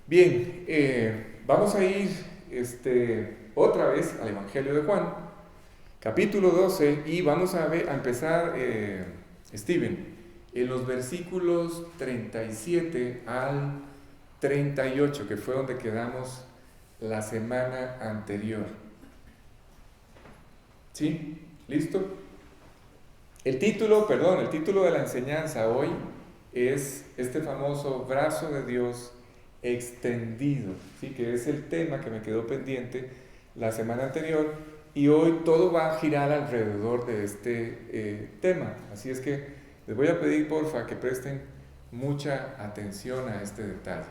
Bien, vamos a ir otra vez al Evangelio de Juan, capítulo 12, y vamos a empezar, Steven, en los versículos 37 al 38, que fue donde quedamos la semana anterior. ¿Sí? ¿Listo? El título de la enseñanza hoy es este famoso brazo de Dios extendido, ¿sí? Que es el tema que me quedó pendiente la semana anterior, y hoy todo va a girar alrededor de este tema. Así es que les voy a pedir porfa que presten mucha atención a este detalle.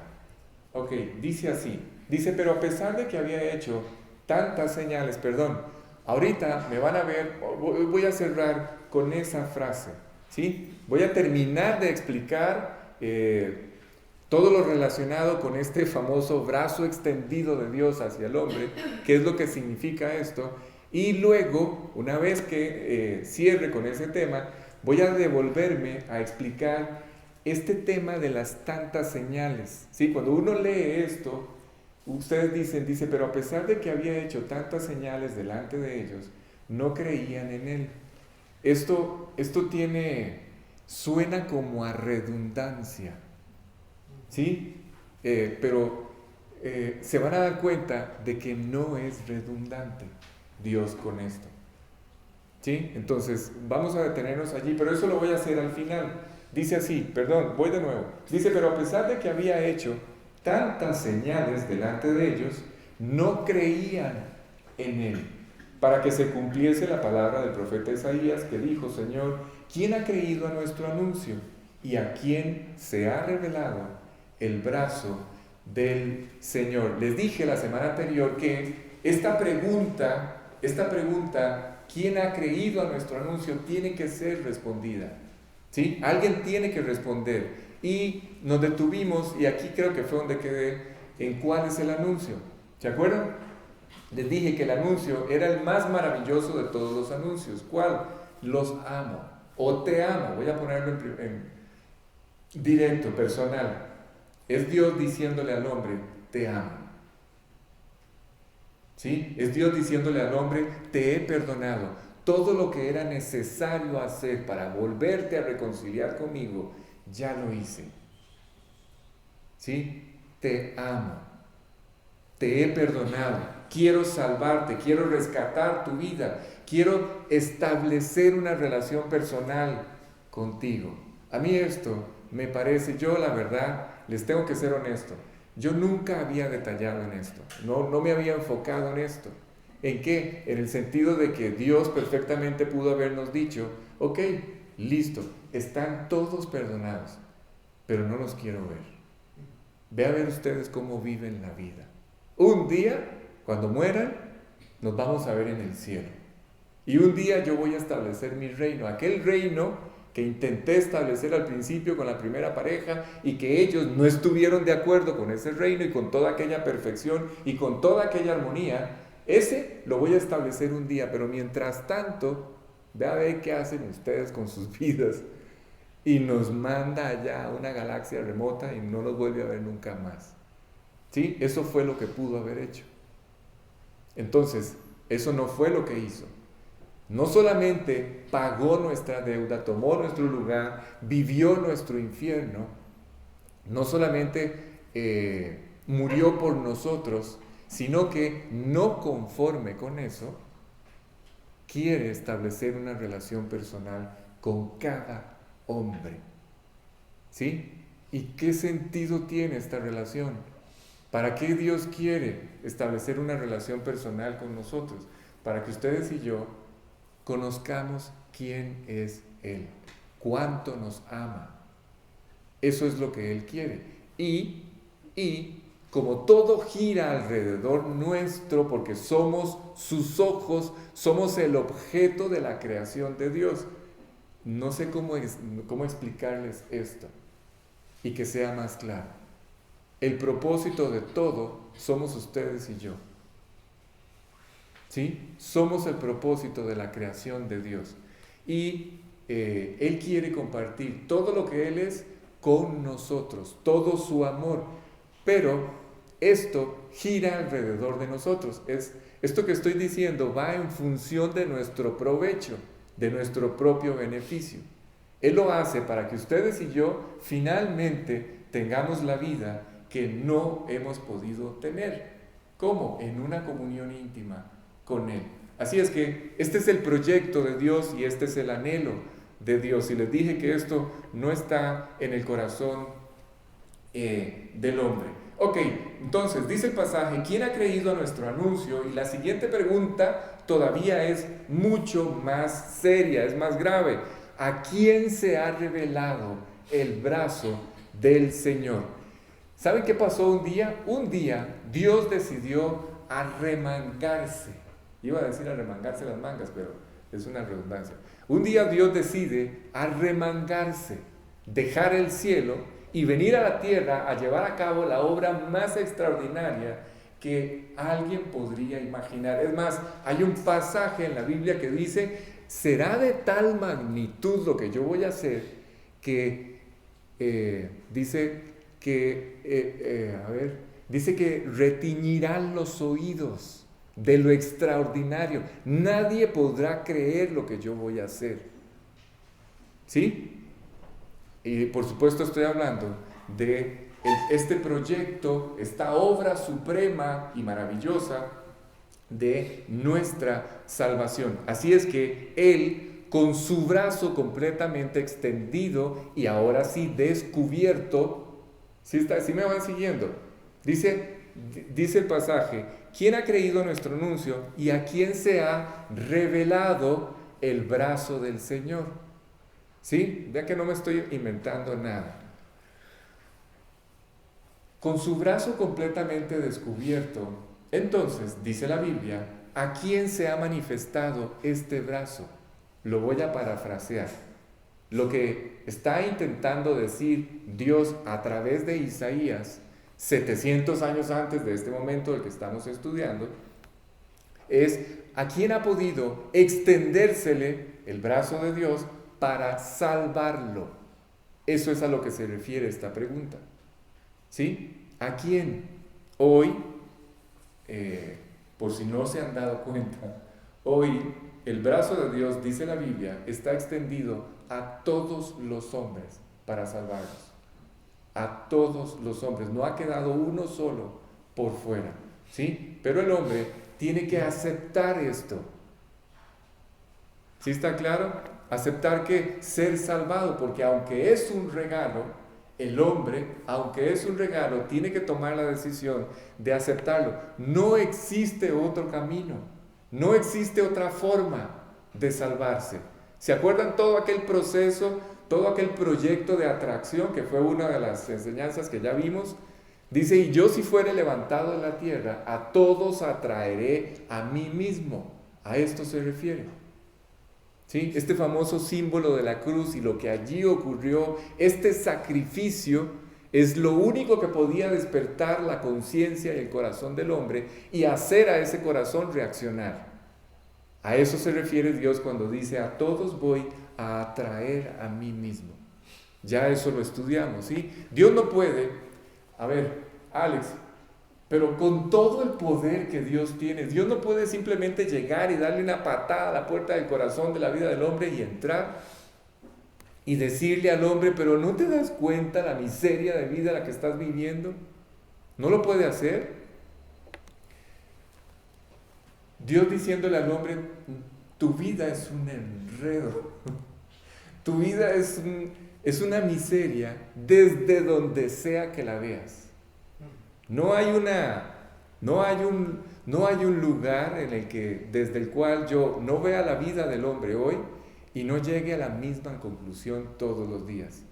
Ok, dice así, dice, pero a pesar de que había hecho tantas señales, ahorita me van a ver, voy a cerrar con esa frase, ¿sí? Voy a terminar de explicar todo lo relacionado con este famoso brazo extendido de Dios hacia el hombre, qué es lo que significa esto, y luego, una vez que cierre con ese tema, voy a devolverme a explicar este tema de las tantas señales, ¿sí? Cuando uno lee esto, ustedes dice, pero a pesar de que había hecho tantas señales delante de ellos, no creían en él. Esto suena como a redundancia, ¿sí? Pero se van a dar cuenta de que no es redundante Dios con esto, ¿sí? Entonces, vamos a detenernos allí, pero eso lo voy a hacer al final. Dice así, voy de nuevo. Dice, pero a pesar de que había hecho tantas señales delante de ellos, no creían en él, para que se cumpliese la palabra del profeta Isaías, que dijo, Señor, ¿quién ha creído a nuestro anuncio? ¿Y a quién se ha revelado el brazo del Señor? Les dije la semana anterior que esta pregunta, ¿quién ha creído a nuestro anuncio?, tiene que ser respondida, ¿sí? Alguien tiene que responder. Y nos detuvimos, y aquí creo que fue donde quedé, en cuál es el anuncio. ¿Se acuerdan? Les dije que el anuncio era el más maravilloso de todos los anuncios. ¿Cuál? Los amo, o te amo. Voy a ponerlo en directo, personal. Es Dios diciéndole al hombre, te amo. ¿Sí? Es Dios diciéndole al hombre, te he perdonado. Todo lo que era necesario hacer para volverte a reconciliar conmigo, ya lo hice. ¿Sí? Te amo. Te he perdonado. Quiero salvarte, quiero rescatar tu vida. Quiero establecer una relación personal contigo. A mí esto me parece, yo la verdad, les tengo que ser honesto, yo nunca había detallado en esto, no me había enfocado en esto. ¿En qué? En el sentido de que Dios perfectamente pudo habernos dicho, ok, listo, están todos perdonados, pero no los quiero ver. Ve a ver ustedes cómo viven la vida. Un día, cuando mueran, nos vamos a ver en el cielo. Y un día yo voy a establecer mi reino, aquel reino que intenté establecer al principio con la primera pareja y que ellos no estuvieron de acuerdo con ese reino y con toda aquella perfección y con toda aquella armonía. Ese lo voy a establecer un día, pero mientras tanto, ve a ver qué hacen ustedes con sus vidas. Y nos manda allá a una galaxia remota y no nos vuelve a ver nunca más. ¿Sí? Eso fue lo que pudo haber hecho. Entonces, eso no fue lo que hizo. No solamente pagó nuestra deuda, tomó nuestro lugar, vivió nuestro infierno, no solamente murió por nosotros, sino que no conforme con eso, quiere establecer una relación personal con cada hombre. ¿Sí? ¿Y qué sentido tiene esta relación? ¿Para qué Dios quiere establecer una relación personal con nosotros? Para que ustedes y yo conozcamos quién es Él, cuánto nos ama. Eso es lo que Él quiere. Y como todo gira alrededor nuestro, porque somos sus ojos, somos el objeto de la creación de Dios. No sé cómo explicarles esto y que sea más claro. El propósito de todo somos ustedes y yo. ¿Sí? Somos el propósito de la creación de Dios. Y Él quiere compartir todo lo que Él es con nosotros, todo su amor. Pero esto gira alrededor de nosotros. Esto que estoy diciendo va en función de nuestro provecho, de nuestro propio beneficio. Él lo hace para que ustedes y yo finalmente tengamos la vida que no hemos podido tener. ¿Cómo? En una comunión íntima con Él. Así es que este es el proyecto de Dios y este es el anhelo de Dios. Y les dije que esto no está en el corazón del hombre. Ok, entonces dice el pasaje, ¿quién ha creído a nuestro anuncio? Y la siguiente pregunta todavía es mucho más seria, es más grave. ¿A quién se ha revelado el brazo del Señor? ¿Saben qué pasó un día? Un día Dios decidió arremangarse. Iba a decir arremangarse las mangas, pero es una redundancia. Un día Dios decide arremangarse, dejar el cielo y venir a la tierra a llevar a cabo la obra más extraordinaria que alguien podría imaginar. Es más, hay un pasaje en la Biblia que dice, será de tal magnitud lo que yo voy a hacer que dice que retiñirán los oídos de lo extraordinario. Nadie podrá creer lo que yo voy a hacer. ¿Sí? Y por supuesto estoy hablando de este proyecto, esta obra suprema y maravillosa de nuestra salvación. Así es que Él, con su brazo completamente extendido y ahora sí descubierto, ¿sí me van siguiendo? Dice el pasaje, ¿quién ha creído nuestro anuncio y a quién se ha revelado el brazo del Señor? ¿Sí? Vean que no me estoy inventando nada. Con su brazo completamente descubierto, entonces, dice la Biblia, ¿a quién se ha manifestado este brazo? Lo voy a parafrasear. Lo que está intentando decir Dios a través de Isaías, 700 años antes de este momento del que estamos estudiando, es a quién ha podido extendérsele el brazo de Dios para salvarlo. Eso es a lo que se refiere esta pregunta. ¿Sí? ¿A quién? Hoy, por si no se han dado cuenta, hoy el brazo de Dios, dice la Biblia, está extendido a todos los hombres para salvarlos. A todos los hombres. No ha quedado uno solo por fuera. ¿Sí? Pero el hombre tiene que aceptar esto. ¿Sí está claro? Aceptar que ser salvado, porque aunque es un regalo, el hombre, aunque es un regalo, tiene que tomar la decisión de aceptarlo. No existe otro camino, no existe otra forma de salvarse. ¿Se acuerdan todo aquel proceso, todo aquel proyecto de atracción que fue una de las enseñanzas que ya vimos? Dice, y yo si fuere levantado en la tierra, a todos atraeré a mí mismo. A esto se refiere. ¿Sí? Este famoso símbolo de la cruz y lo que allí ocurrió, este sacrificio es lo único que podía despertar la conciencia y el corazón del hombre y hacer a ese corazón reaccionar. A eso se refiere Dios cuando dice, a todos voy a atraer a mí mismo. Ya eso lo estudiamos, ¿sí? Dios no puede, a ver, Alex, pero con todo el poder que Dios tiene, Dios no puede simplemente llegar y darle una patada a la puerta del corazón de la vida del hombre y entrar y decirle al hombre, pero ¿no te das cuenta la miseria de vida la que estás viviendo? ¿No lo puede hacer? Dios diciéndole al hombre, tu vida es un enredo, tu vida es una miseria desde donde sea que la veas. No hay un lugar en el que, desde el cual yo no vea la vida del hombre hoy y no llegue a la misma conclusión todos los días.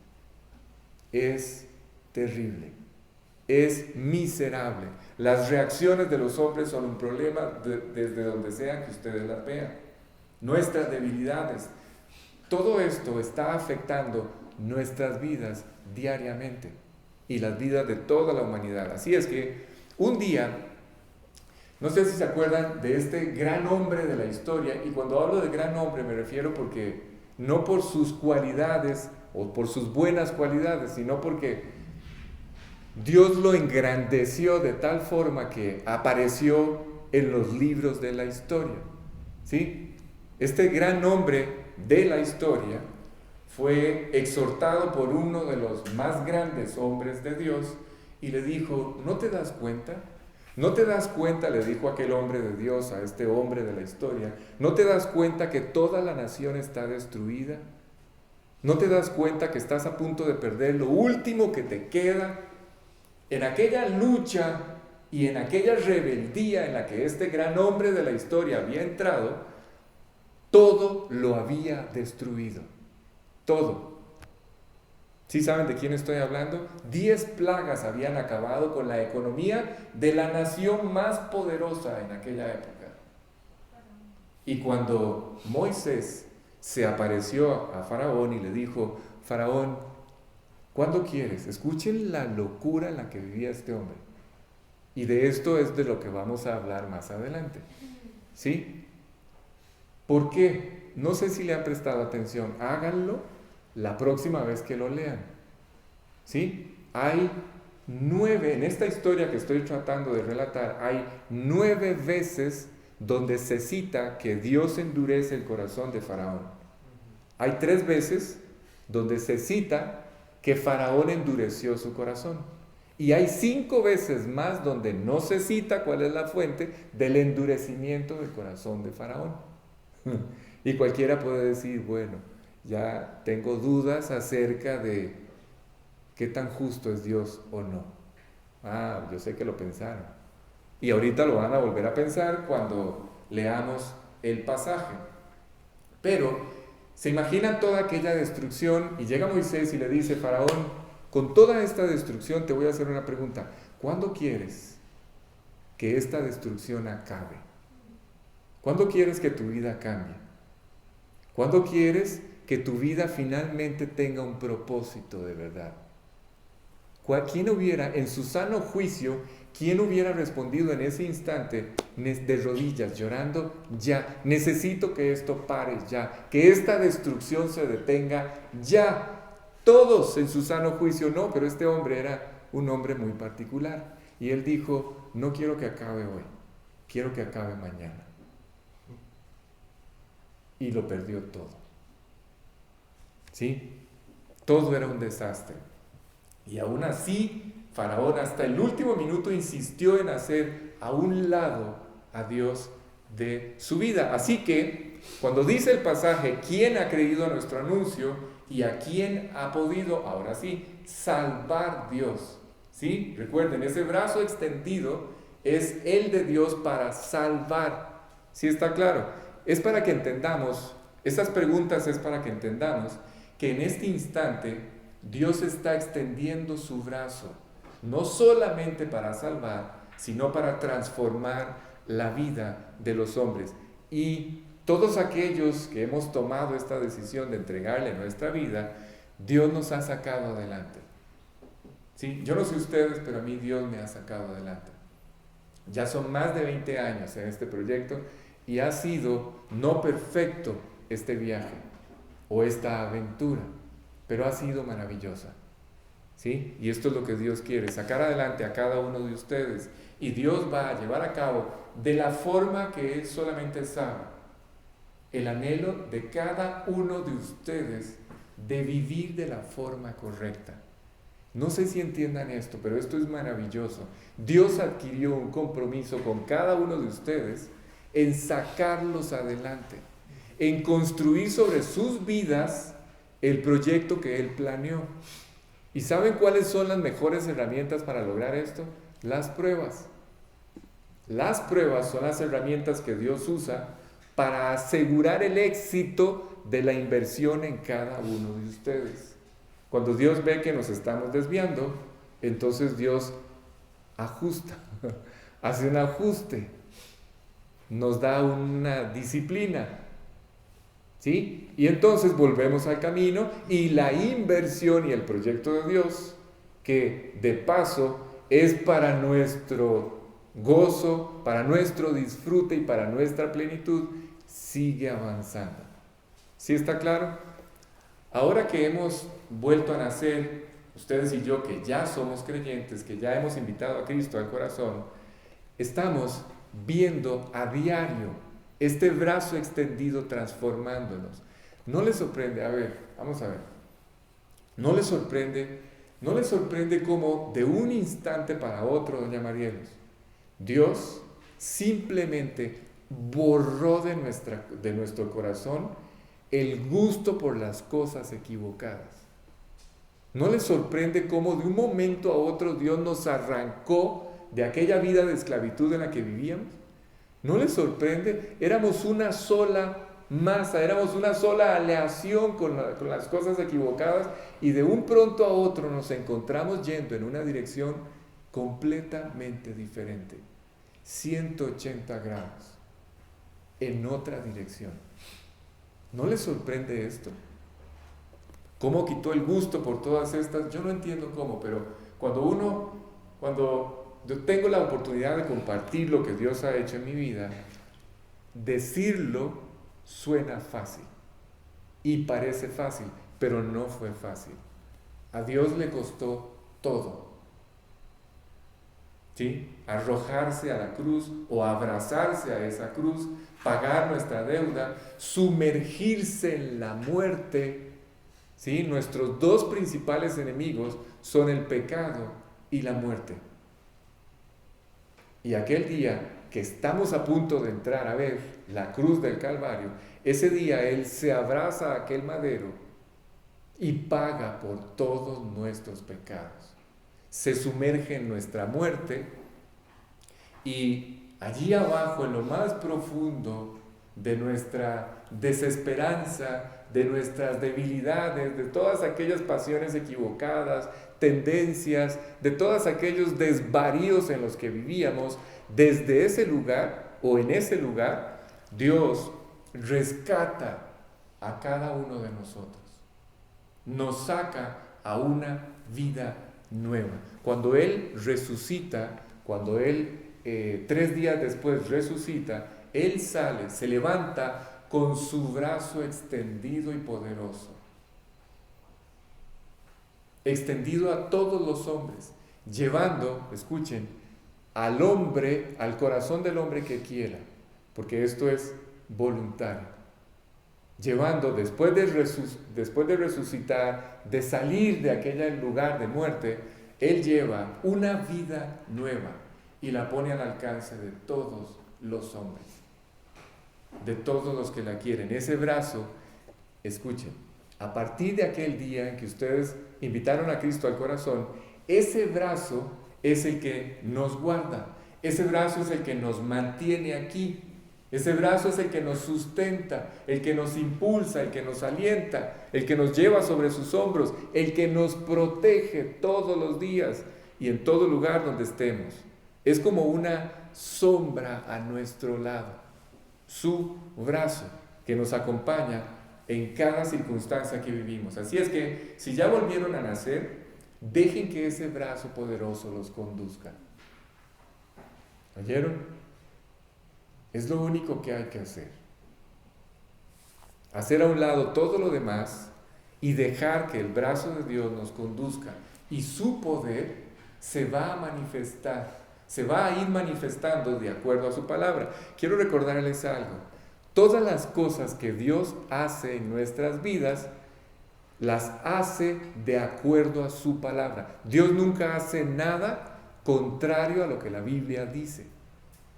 Es terrible, es miserable. Las reacciones de los hombres son un problema desde donde sea que ustedes las vean. Nuestras debilidades, todo esto está afectando nuestras vidas diariamente y las vidas de toda la humanidad. Así es que un día, no sé si se acuerdan de este gran hombre de la historia, y cuando hablo de gran hombre me refiero porque no por sus cualidades o por sus buenas cualidades, sino porque Dios lo engrandeció de tal forma que apareció en los libros de la historia. ¿Sí? Este gran hombre de la historia fue exhortado por uno de los más grandes hombres de Dios y le dijo, ¿no te das cuenta? ¿No te das cuenta, le dijo aquel hombre de Dios a este hombre de la historia, ¿no te das cuenta que toda la nación está destruida? ¿No te das cuenta que estás a punto de perder lo último que te queda? En aquella lucha y en aquella rebeldía en la que este gran hombre de la historia había entrado, todo lo había destruido. Todo. ¿Sí saben de quién estoy hablando? 10 plagas habían acabado con la economía de la nación más poderosa en aquella época. Y cuando Moisés se apareció a Faraón y le dijo, Faraón, ¿cuándo quieres? Escuchen la locura en la que vivía este hombre. Y de esto es de lo que vamos a hablar más adelante. ¿Sí? ¿Por qué? No sé si le han prestado atención. Háganlo la próxima vez que lo lean. ¿Sí? Hay 9, en esta historia que estoy tratando de relatar, hay 9 veces donde se cita que Dios endurece el corazón de Faraón. Hay 3 veces donde se cita que Faraón endureció su corazón. Y hay 5 veces más donde no se cita cuál es la fuente del endurecimiento del corazón de Faraón. Y cualquiera puede decir, bueno, ya tengo dudas acerca de qué tan justo es Dios o no. Yo sé que lo pensaron. Y ahorita lo van a volver a pensar cuando leamos el pasaje. Pero se imaginan toda aquella destrucción y llega Moisés y le dice, Faraón, con toda esta destrucción te voy a hacer una pregunta. ¿Cuándo quieres que esta destrucción acabe? ¿Cuándo quieres que tu vida cambie? ¿Cuándo quieres que tu vida finalmente tenga un propósito de verdad? ¿Quién hubiera, en su sano juicio, quién hubiera respondido en ese instante de rodillas, llorando, ya, necesito que esto pare ya, que esta destrucción se detenga ya? Todos en su sano juicio, no, pero este hombre era un hombre muy particular. Y él dijo, no quiero que acabe hoy, quiero que acabe mañana. Y lo perdió todo. ¿Sí? Todo era un desastre. Y aún así, Faraón hasta el último minuto insistió en hacer a un lado a Dios de su vida. Así que, cuando dice el pasaje, ¿quién ha creído a nuestro anuncio? Y a quién ha podido, ahora sí, salvar Dios. ¿Sí? Recuerden, ese brazo extendido es el de Dios para salvar. ¿Sí está claro? Es para que entendamos, estas preguntas es para que entendamos que en este instante Dios está extendiendo su brazo, no solamente para salvar, sino para transformar la vida de los hombres. Y todos aquellos que hemos tomado esta decisión de entregarle nuestra vida, Dios nos ha sacado adelante. ¿Sí? Yo no sé ustedes, pero a mí Dios me ha sacado adelante. Ya son más de 20 años en este proyecto y ha sido no perfecto este viaje o esta aventura, pero ha sido maravillosa. ¿Sí? Y esto es lo que Dios quiere, sacar adelante a cada uno de ustedes. Y Dios va a llevar a cabo de la forma que Él solamente sabe el anhelo de cada uno de ustedes de vivir de la forma correcta. No sé si entiendan esto, pero esto es maravilloso. Dios adquirió un compromiso con cada uno de ustedes en sacarlos adelante, en construir sobre sus vidas el proyecto que Él planeó. ¿Y saben cuáles son las mejores herramientas para lograr esto? Las pruebas. Las pruebas son las herramientas que Dios usa para asegurar el éxito de la inversión en cada uno de ustedes. Cuando Dios ve que nos estamos desviando, entonces Dios ajusta, hace un ajuste, nos da una disciplina, ¿sí? Y entonces volvemos al camino y la inversión y el proyecto de Dios, que de paso es para nuestro gozo, para nuestro disfrute y para nuestra plenitud, sigue avanzando. ¿Sí está claro? Ahora que hemos vuelto a nacer, ustedes y yo que ya somos creyentes, que ya hemos invitado a Cristo al corazón, estamos viendo a diario este brazo extendido transformándonos. ¿No les sorprende? A ver, vamos a ver. ¿No les sorprende? ¿No les sorprende cómo de un instante para otro, doña Marielos, Dios simplemente borró de nuestro corazón el gusto por las cosas equivocadas? ¿No les sorprende cómo de un momento a otro Dios nos arrancó de aquella vida de esclavitud en la que vivíamos? ¿No les sorprende? Éramos una sola masa, éramos una sola aleación con las cosas equivocadas, y de un pronto a otro nos encontramos yendo en una dirección completamente diferente, 180 grados, en otra dirección. ¿No les sorprende esto? ¿Cómo quitó el gusto por todas estas? Yo no entiendo cómo, pero cuando yo tengo la oportunidad de compartir lo que Dios ha hecho en mi vida, decirlo suena fácil y parece fácil, pero no fue fácil. A Dios le costó todo. ¿Sí? Arrojarse a la cruz o abrazarse a esa cruz, pagar nuestra deuda, sumergirse en la muerte. ¿Sí? Nuestros dos principales enemigos son el pecado y la muerte. Y aquel día que estamos a punto de entrar a ver la cruz del Calvario, ese día Él se abraza a aquel madero y paga por todos nuestros pecados. Se sumerge en nuestra muerte, y allí abajo, en lo más profundo de nuestra desesperanza, de nuestras debilidades, de todas aquellas pasiones equivocadas, tendencias, de todos aquellos desvaríos en los que vivíamos, desde ese lugar o en ese lugar, Dios rescata a cada uno de nosotros, nos saca a una vida nueva. Cuando Él resucita, cuando Él 3 días después resucita, Él sale, se levanta con su brazo extendido y poderoso, extendido a todos los hombres, llevando, escuchen, al hombre, al corazón del hombre que quiera, porque esto es voluntario, llevando después de resucitar, de salir de aquel lugar de muerte, Él lleva una vida nueva y la pone al alcance de todos los hombres, de todos los que la quieren. Ese brazo, escuchen, a partir de aquel día en que ustedes invitaron a Cristo al corazón, ese brazo es el que nos guarda, ese brazo es el que nos mantiene aquí, ese brazo es el que nos sustenta, el que nos impulsa, el que nos alienta, el que nos lleva sobre sus hombros, el que nos protege todos los días y en todo lugar donde estemos. Es como una sombra a nuestro lado, su brazo que nos acompaña en cada circunstancia que vivimos. Así es que, si ya volvieron a nacer, dejen que ese brazo poderoso los conduzca. ¿Oyeron? Es lo único que hay que hacer. Hacer a un lado todo lo demás y dejar que el brazo de Dios nos conduzca, y su poder se va a manifestar, se va a ir manifestando de acuerdo a su palabra. Quiero recordarles algo: todas las cosas que Dios hace en nuestras vidas, las hace de acuerdo a su palabra. Dios nunca hace nada contrario a lo que la Biblia dice.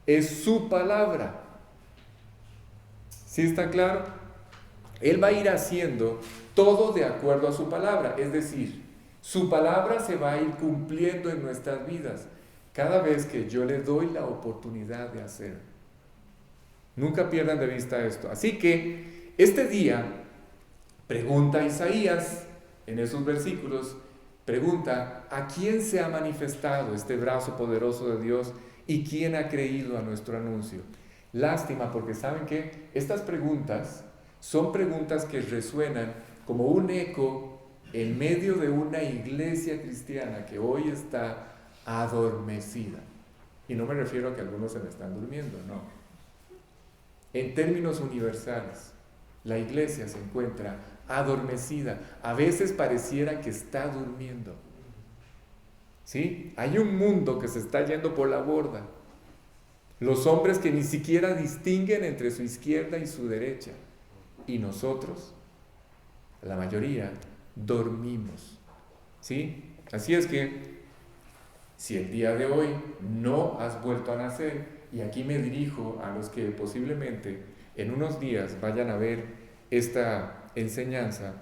Es su palabra. ¿Sí está claro? Él va a ir haciendo todo de acuerdo a su palabra. Es decir, su palabra se va a ir cumpliendo en nuestras vidas cada vez que yo le doy la oportunidad de hacerlo. Nunca pierdan de vista esto. Así que este día, pregunta Isaías en esos versículos, pregunta: ¿a quién se ha manifestado este brazo poderoso de Dios y quién ha creído a nuestro anuncio? Lástima, porque saben que estas preguntas son preguntas que resuenan como un eco en medio de una iglesia cristiana que hoy está adormecida. Y no me refiero a que algunos se me están durmiendo, no. En términos universales, la iglesia se encuentra adormecida. A veces pareciera que está durmiendo. ¿Sí? Hay un mundo que se está yendo por la borda. Los hombres que ni siquiera distinguen entre su izquierda y su derecha. Y nosotros, la mayoría, dormimos. ¿Sí? Así es que, si el día de hoy no has vuelto a nacer, y aquí me dirijo a los que posiblemente en unos días vayan a ver esta enseñanza,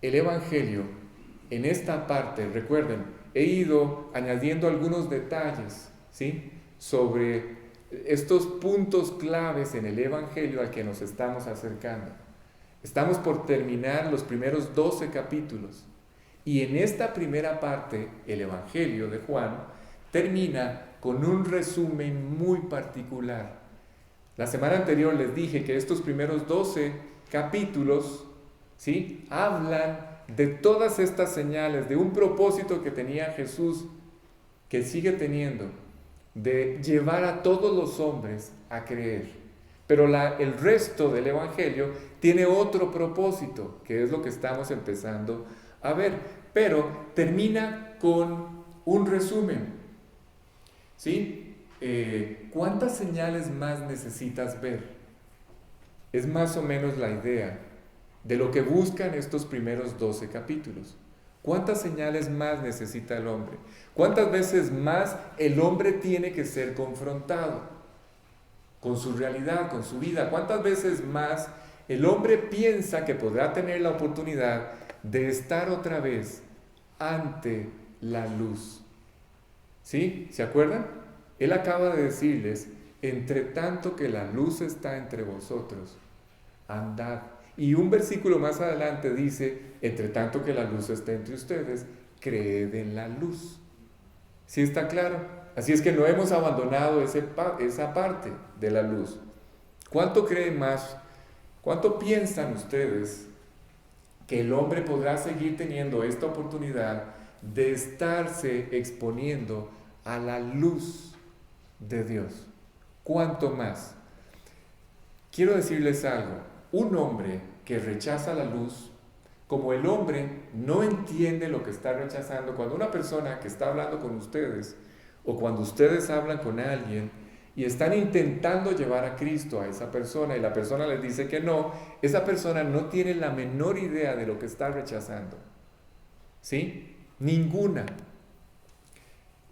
el Evangelio, en esta parte, recuerden, he ido añadiendo algunos detalles, ¿sí?, sobre estos puntos claves en el Evangelio al que nos estamos acercando. Estamos por terminar los primeros 12 capítulos. Y en esta primera parte, el Evangelio de Juan termina con un resumen muy particular. La semana anterior les dije que estos primeros 12 capítulos, ¿sí?, hablan de todas estas señales, de un propósito que tenía Jesús, que sigue teniendo, de llevar a todos los hombres a creer. Pero el resto del Evangelio tiene otro propósito, que es lo que estamos empezando a ver. Pero termina con un resumen. ¿Sí? ¿Cuántas señales más necesitas ver? Es más o menos la idea de lo que buscan estos primeros 12 capítulos. ¿Cuántas señales más necesita el hombre? ¿Cuántas veces más el hombre tiene que ser confrontado con su realidad, con su vida? ¿Cuántas veces más el hombre piensa que podrá tener la oportunidad de estar otra vez ante la luz? ¿Sí? ¿Se acuerdan? Él acaba de decirles, entre tanto que la luz está entre vosotros, andad. Y un versículo más adelante dice, entre tanto que la luz está entre ustedes, creed en la luz. ¿Sí está claro? Así es que no hemos abandonado esa parte de la luz. ¿Cuánto creen más? ¿Cuánto piensan ustedes que el hombre podrá seguir teniendo esta oportunidad de estarse exponiendo a la luz de Dios? ¿Cuánto más? Quiero decirles algo. Un hombre que rechaza la luz, como el hombre no entiende lo que está rechazando, cuando una persona que está hablando con ustedes, o cuando ustedes hablan con alguien y están intentando llevar a Cristo a esa persona y la persona les dice que no, esa persona no tiene la menor idea de lo que está rechazando. ¿Sí? Ninguna.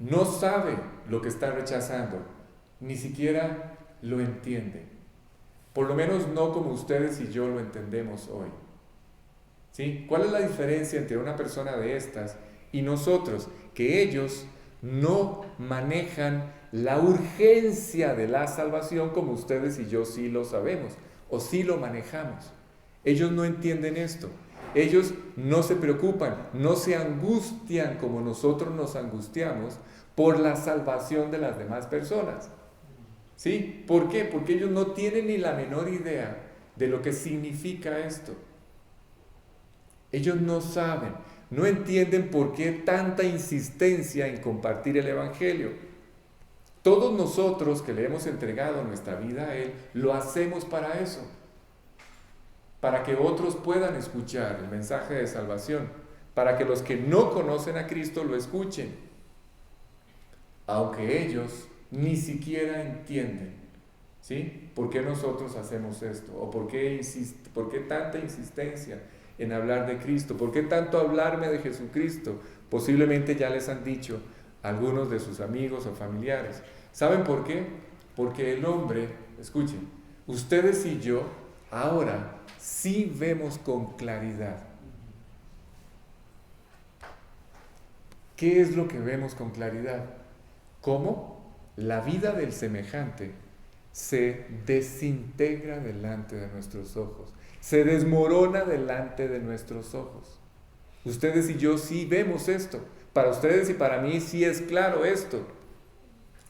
No sabe lo que está rechazando, ni siquiera lo entiende. Por lo menos no como ustedes y yo lo entendemos hoy. ¿Sí? ¿Cuál es la diferencia entre una persona de estas y nosotros? Que ellos no manejan la urgencia de la salvación como ustedes y yo sí lo sabemos, o sí lo manejamos. Ellos no entienden esto. Ellos no se preocupan, no se angustian como nosotros nos angustiamos por la salvación de las demás personas. ¿Sí? ¿Por qué? Porque ellos no tienen ni la menor idea de lo que significa esto. Ellos no saben, no entienden por qué tanta insistencia en compartir el Evangelio. Todos nosotros que le hemos entregado nuestra vida a Él, lo hacemos para eso, para que otros puedan escuchar el mensaje de salvación, para que los que no conocen a Cristo lo escuchen, aunque ellos ni siquiera entienden, ¿sí?, por qué nosotros hacemos esto, o por qué tanta insistencia en hablar de Cristo, por qué tanto hablarme de Jesucristo. Posiblemente ya les han dicho algunos de sus amigos o familiares. ¿Saben por qué? Porque el hombre, escuchen, ustedes y yo ahora sí vemos con claridad. ¿Qué es lo que vemos con claridad? ¿Cómo? La vida del semejante se desintegra delante de nuestros ojos, se desmorona delante de nuestros ojos. Ustedes y yo sí vemos esto. Para ustedes y para mí sí es claro esto.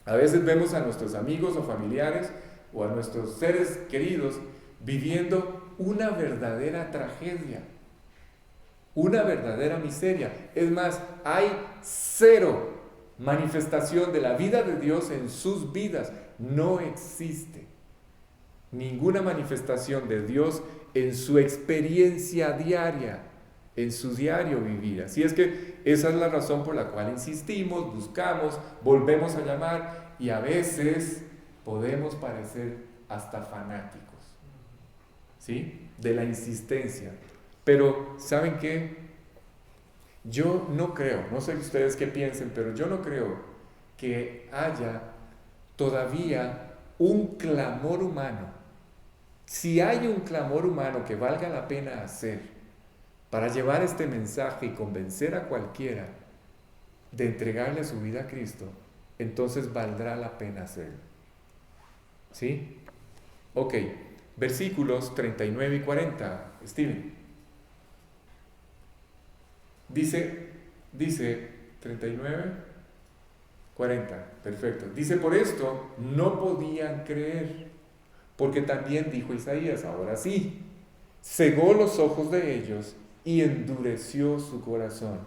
A veces vemos a nuestros amigos o familiares o a nuestros seres queridos viviendo una verdadera tragedia, una verdadera miseria. Es más, hay cero manifestación de la vida de Dios en sus vidas. No existe ninguna manifestación de Dios en su experiencia diaria. en su diario vivir. Así es que esa es la razón por la cual insistimos, buscamos, volvemos a llamar y a veces podemos parecer hasta fanáticos, ¿sí? De la insistencia. Pero, ¿saben qué? Yo no creo, no sé ustedes qué piensen, pero yo no creo que haya todavía un clamor humano. Si hay un clamor humano que valga la pena hacer para llevar este mensaje y convencer a cualquiera de entregarle su vida a Cristo, entonces valdrá la pena hacerlo. ¿Sí? Ok, versículos 39 y 40, Steven. Dice 39, 40, perfecto. Dice, por esto no podían creer, porque también dijo Isaías, ahora sí, cegó los ojos de ellos y endureció su corazón.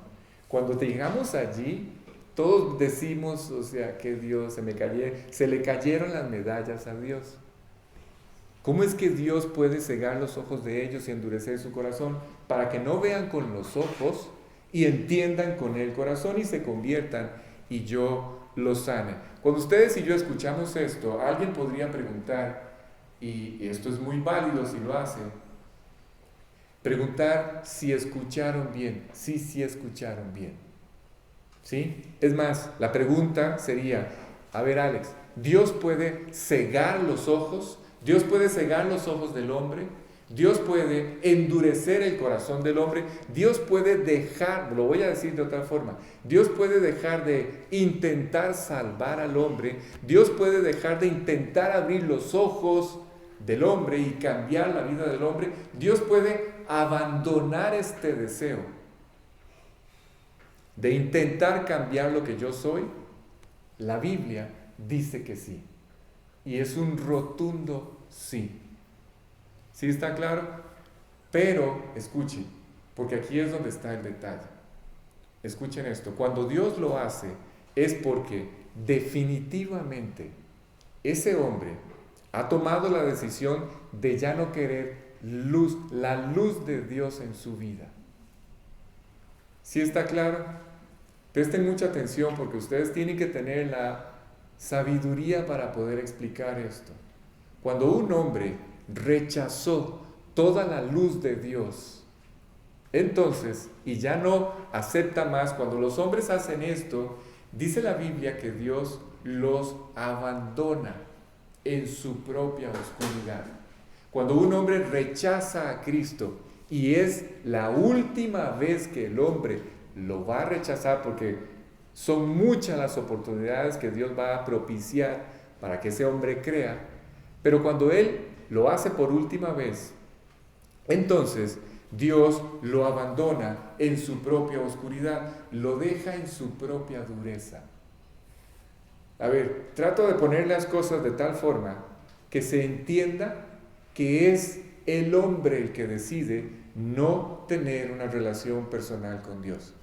Cuando llegamos allí, todos decimos, o sea, que Dios, se le cayeron las medallas a Dios. ¿Cómo es que Dios puede cegar los ojos de ellos y endurecer su corazón para que no vean con los ojos y entiendan con el corazón y se conviertan y yo los sane? Cuando ustedes y yo escuchamos esto, alguien podría preguntar, y esto es muy válido si lo hace, preguntar si escucharon bien. Sí escucharon bien. ¿Sí? Es más, la pregunta sería, a ver Alex, ¿Dios puede cegar los ojos? ¿Dios puede cegar los ojos del hombre? ¿Dios puede endurecer el corazón del hombre? ¿Dios puede dejar, lo voy a decir de otra forma, Dios puede dejar de intentar salvar al hombre? ¿Dios puede dejar de intentar abrir los ojos del hombre y cambiar la vida del hombre? ¿Dios puede abandonar este deseo de intentar cambiar lo que yo soy? La Biblia dice que sí. Y es un rotundo sí. ¿Sí está claro? Pero, escuchen, porque aquí es donde está el detalle. Escuchen esto, cuando Dios lo hace es porque definitivamente ese hombre ha tomado la decisión de ya no querer la luz de Dios en su vida. ¿Sí está claro? Presten mucha atención porque ustedes tienen que tener la sabiduría para poder explicar esto. Cuando un hombre rechazó toda la luz de Dios, entonces, y ya no acepta más, cuando los hombres hacen esto, dice la Biblia que Dios los abandona en su propia oscuridad. Cuando un hombre rechaza a Cristo, y es la última vez que el hombre lo va a rechazar, porque son muchas las oportunidades que Dios va a propiciar para que ese hombre crea, pero cuando Él lo hace por última vez, entonces Dios lo abandona en su propia oscuridad, lo deja en su propia dureza. A ver, trato de poner las cosas de tal forma que se entienda que es el hombre el que decide no tener una relación personal con Dios.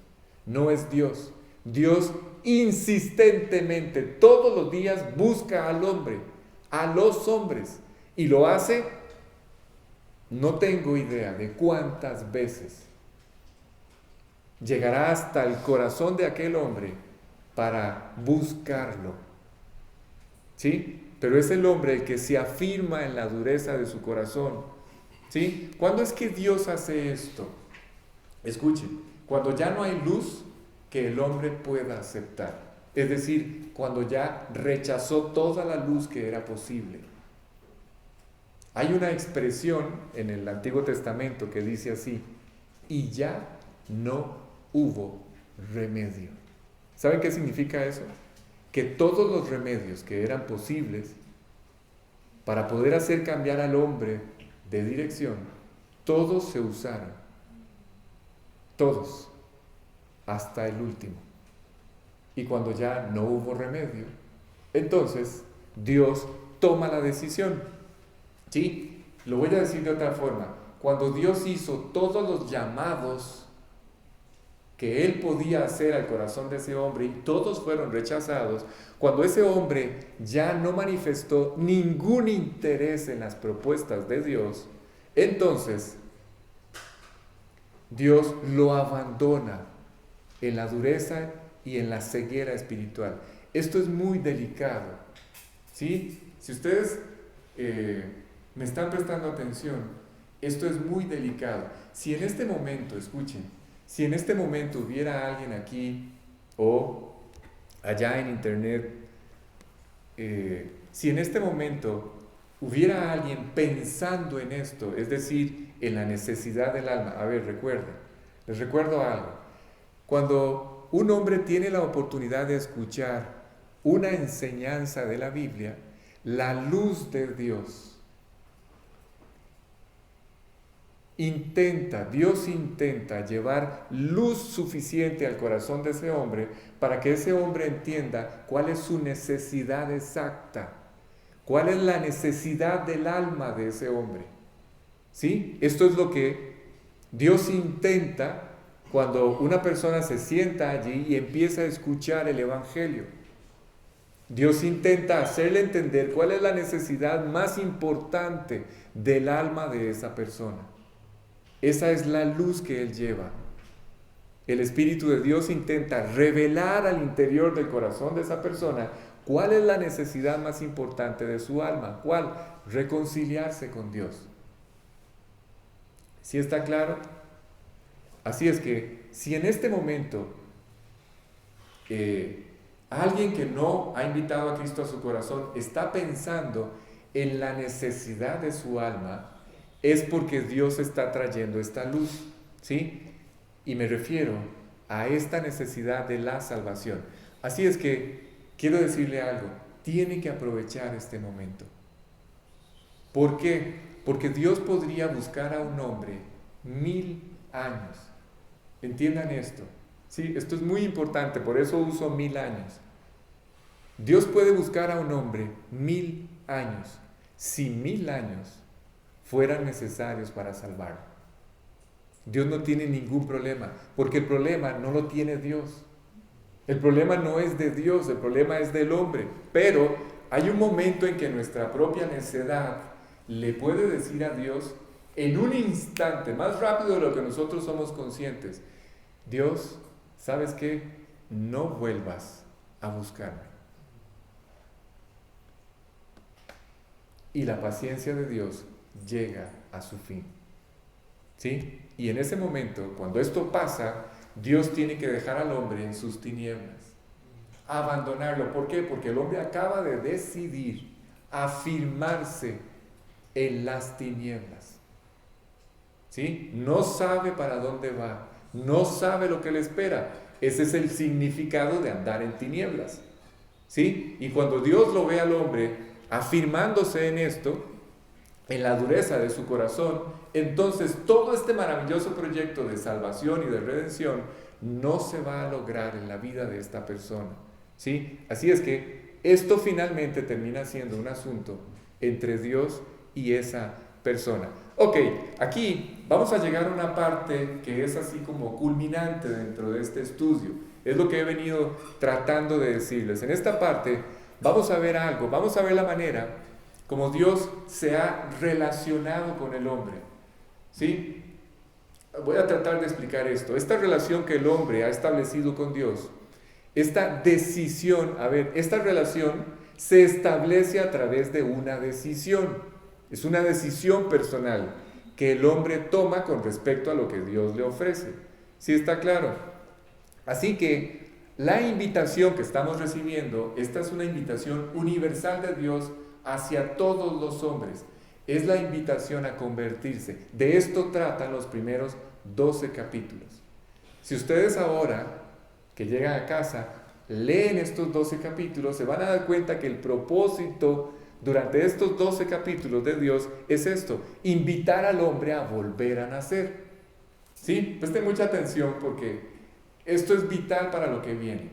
No es Dios. Dios insistentemente todos los días busca al hombre, a los hombres, y lo hace, no tengo idea de cuántas veces. Llegará hasta el corazón de aquel hombre para buscarlo. ¿Sí? Pero es el hombre el que se afirma en la dureza de su corazón. ¿Sí? ¿Cuándo es que Dios hace esto? Escuchen, cuando ya no hay luz que el hombre pueda aceptar. Es decir, cuando ya rechazó toda la luz que era posible. Hay una expresión en el Antiguo Testamento que dice así: y ya no hubo remedio. ¿Saben qué significa eso? Que todos los remedios que eran posibles para poder hacer cambiar al hombre de dirección, todos se usaron. Todos. Hasta el último. Y cuando ya no hubo remedio, entonces Dios toma la decisión. ¿Sí? Lo voy a decir de otra forma. Cuando Dios hizo todos los llamados que Él podía hacer al corazón de ese hombre y todos fueron rechazados, cuando ese hombre ya no manifestó ningún interés en las propuestas de Dios, entonces Dios lo abandona en la dureza y en la ceguera espiritual. Esto es muy delicado, ¿sí? Si ustedes me están prestando atención, esto es muy delicado. Si en este momento, escuchen, si en este momento hubiera alguien aquí o allá en internet, si en este momento hubiera alguien pensando en esto, es decir, en la necesidad del alma. A ver, les recuerdo algo. Cuando un hombre tiene la oportunidad de escuchar una enseñanza de la Biblia, la luz de Dios Dios intenta llevar luz suficiente al corazón de ese hombre para que ese hombre entienda cuál es su necesidad exacta, cuál es la necesidad del alma de ese hombre. ¿Sí? Esto es lo que Dios intenta cuando una persona se sienta allí y empieza a escuchar el Evangelio. Dios intenta hacerle entender cuál es la necesidad más importante del alma de esa persona. Esa es la luz que Él lleva. El Espíritu de Dios intenta revelar al interior del corazón de esa persona cuál es la necesidad más importante de su alma. ¿Cuál? Reconciliarse con Dios. ¿Sí está claro? Así es que, si en este momento alguien que no ha invitado a Cristo a su corazón está pensando en la necesidad de su alma, es porque Dios está trayendo esta luz, ¿sí? Y me refiero a esta necesidad de la salvación. Así es que quiero decirle algo, tiene que aprovechar este momento. ¿Por qué? Porque Dios podría buscar a un hombre 1000 años. Entiendan esto, ¿sí? Esto es muy importante, por eso uso 1000 años. Dios puede buscar a un hombre 1000 años, si 1000 años fueran necesarios para salvarlo. Dios no tiene ningún problema, porque el problema no lo tiene Dios. El problema no es de Dios, el problema es del hombre. Pero hay un momento en que nuestra propia necedad le puede decir a Dios en un instante, más rápido de lo que nosotros somos conscientes: Dios, ¿sabes qué? No vuelvas a buscarme. Y la paciencia de Dios llega a su fin, ¿sí? Y en ese momento, cuando esto pasa, Dios tiene que dejar al hombre en sus tinieblas, abandonarlo. ¿Por qué? Porque el hombre acaba de decidir afirmarse en las tinieblas, ¿sí? No sabe para dónde va, no sabe lo que le espera. Ese es el significado de andar en tinieblas, ¿sí? Y cuando Dios lo ve al hombre afirmándose en esto, en la dureza de su corazón, entonces todo este maravilloso proyecto de salvación y de redención no se va a lograr en la vida de esta persona, ¿sí? Así es que esto finalmente termina siendo un asunto entre Dios y esa persona. Ok, aquí vamos a llegar a una parte que es así como culminante dentro de este estudio. Es lo que he venido tratando de decirles. En esta parte vamos a ver algo, vamos a ver la manera como Dios se ha relacionado con el hombre, ¿sí? Voy a tratar de explicar esto. Esta relación que el hombre ha establecido con Dios, esta decisión, esta relación se establece a través de una decisión. Es una decisión personal que el hombre toma con respecto a lo que Dios le ofrece. ¿Sí está claro? Así que la invitación que estamos recibiendo, esta es una invitación universal de Dios hacia todos los hombres. Es la invitación a convertirse. De esto tratan los primeros 12 capítulos. Si ustedes ahora, que llegan a casa, leen estos 12 capítulos, se van a dar cuenta que el propósito durante estos 12 capítulos de Dios es esto: invitar al hombre a volver a nacer. ¿Sí? Presten mucha atención porque esto es vital para lo que viene.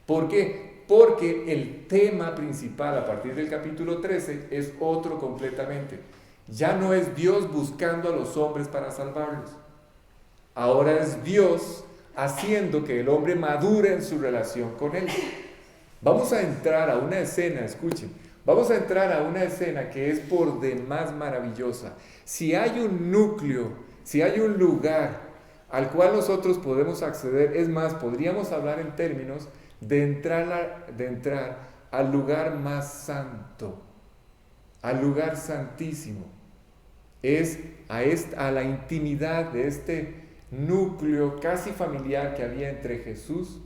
¿Por qué? Porque el tema principal a partir del capítulo 13 es otro completamente. Ya no es Dios buscando a los hombres para salvarlos. Ahora es Dios haciendo que el hombre madure en su relación con Él. Vamos a entrar a una escena, escuchen, vamos a entrar a una escena que es por demás maravillosa. Si hay un núcleo, Si hay un lugar al cual nosotros podemos acceder, es más, podríamos hablar en términos de entrar al lugar más santo, al lugar santísimo. Es a la intimidad de este núcleo casi familiar que había entre Jesús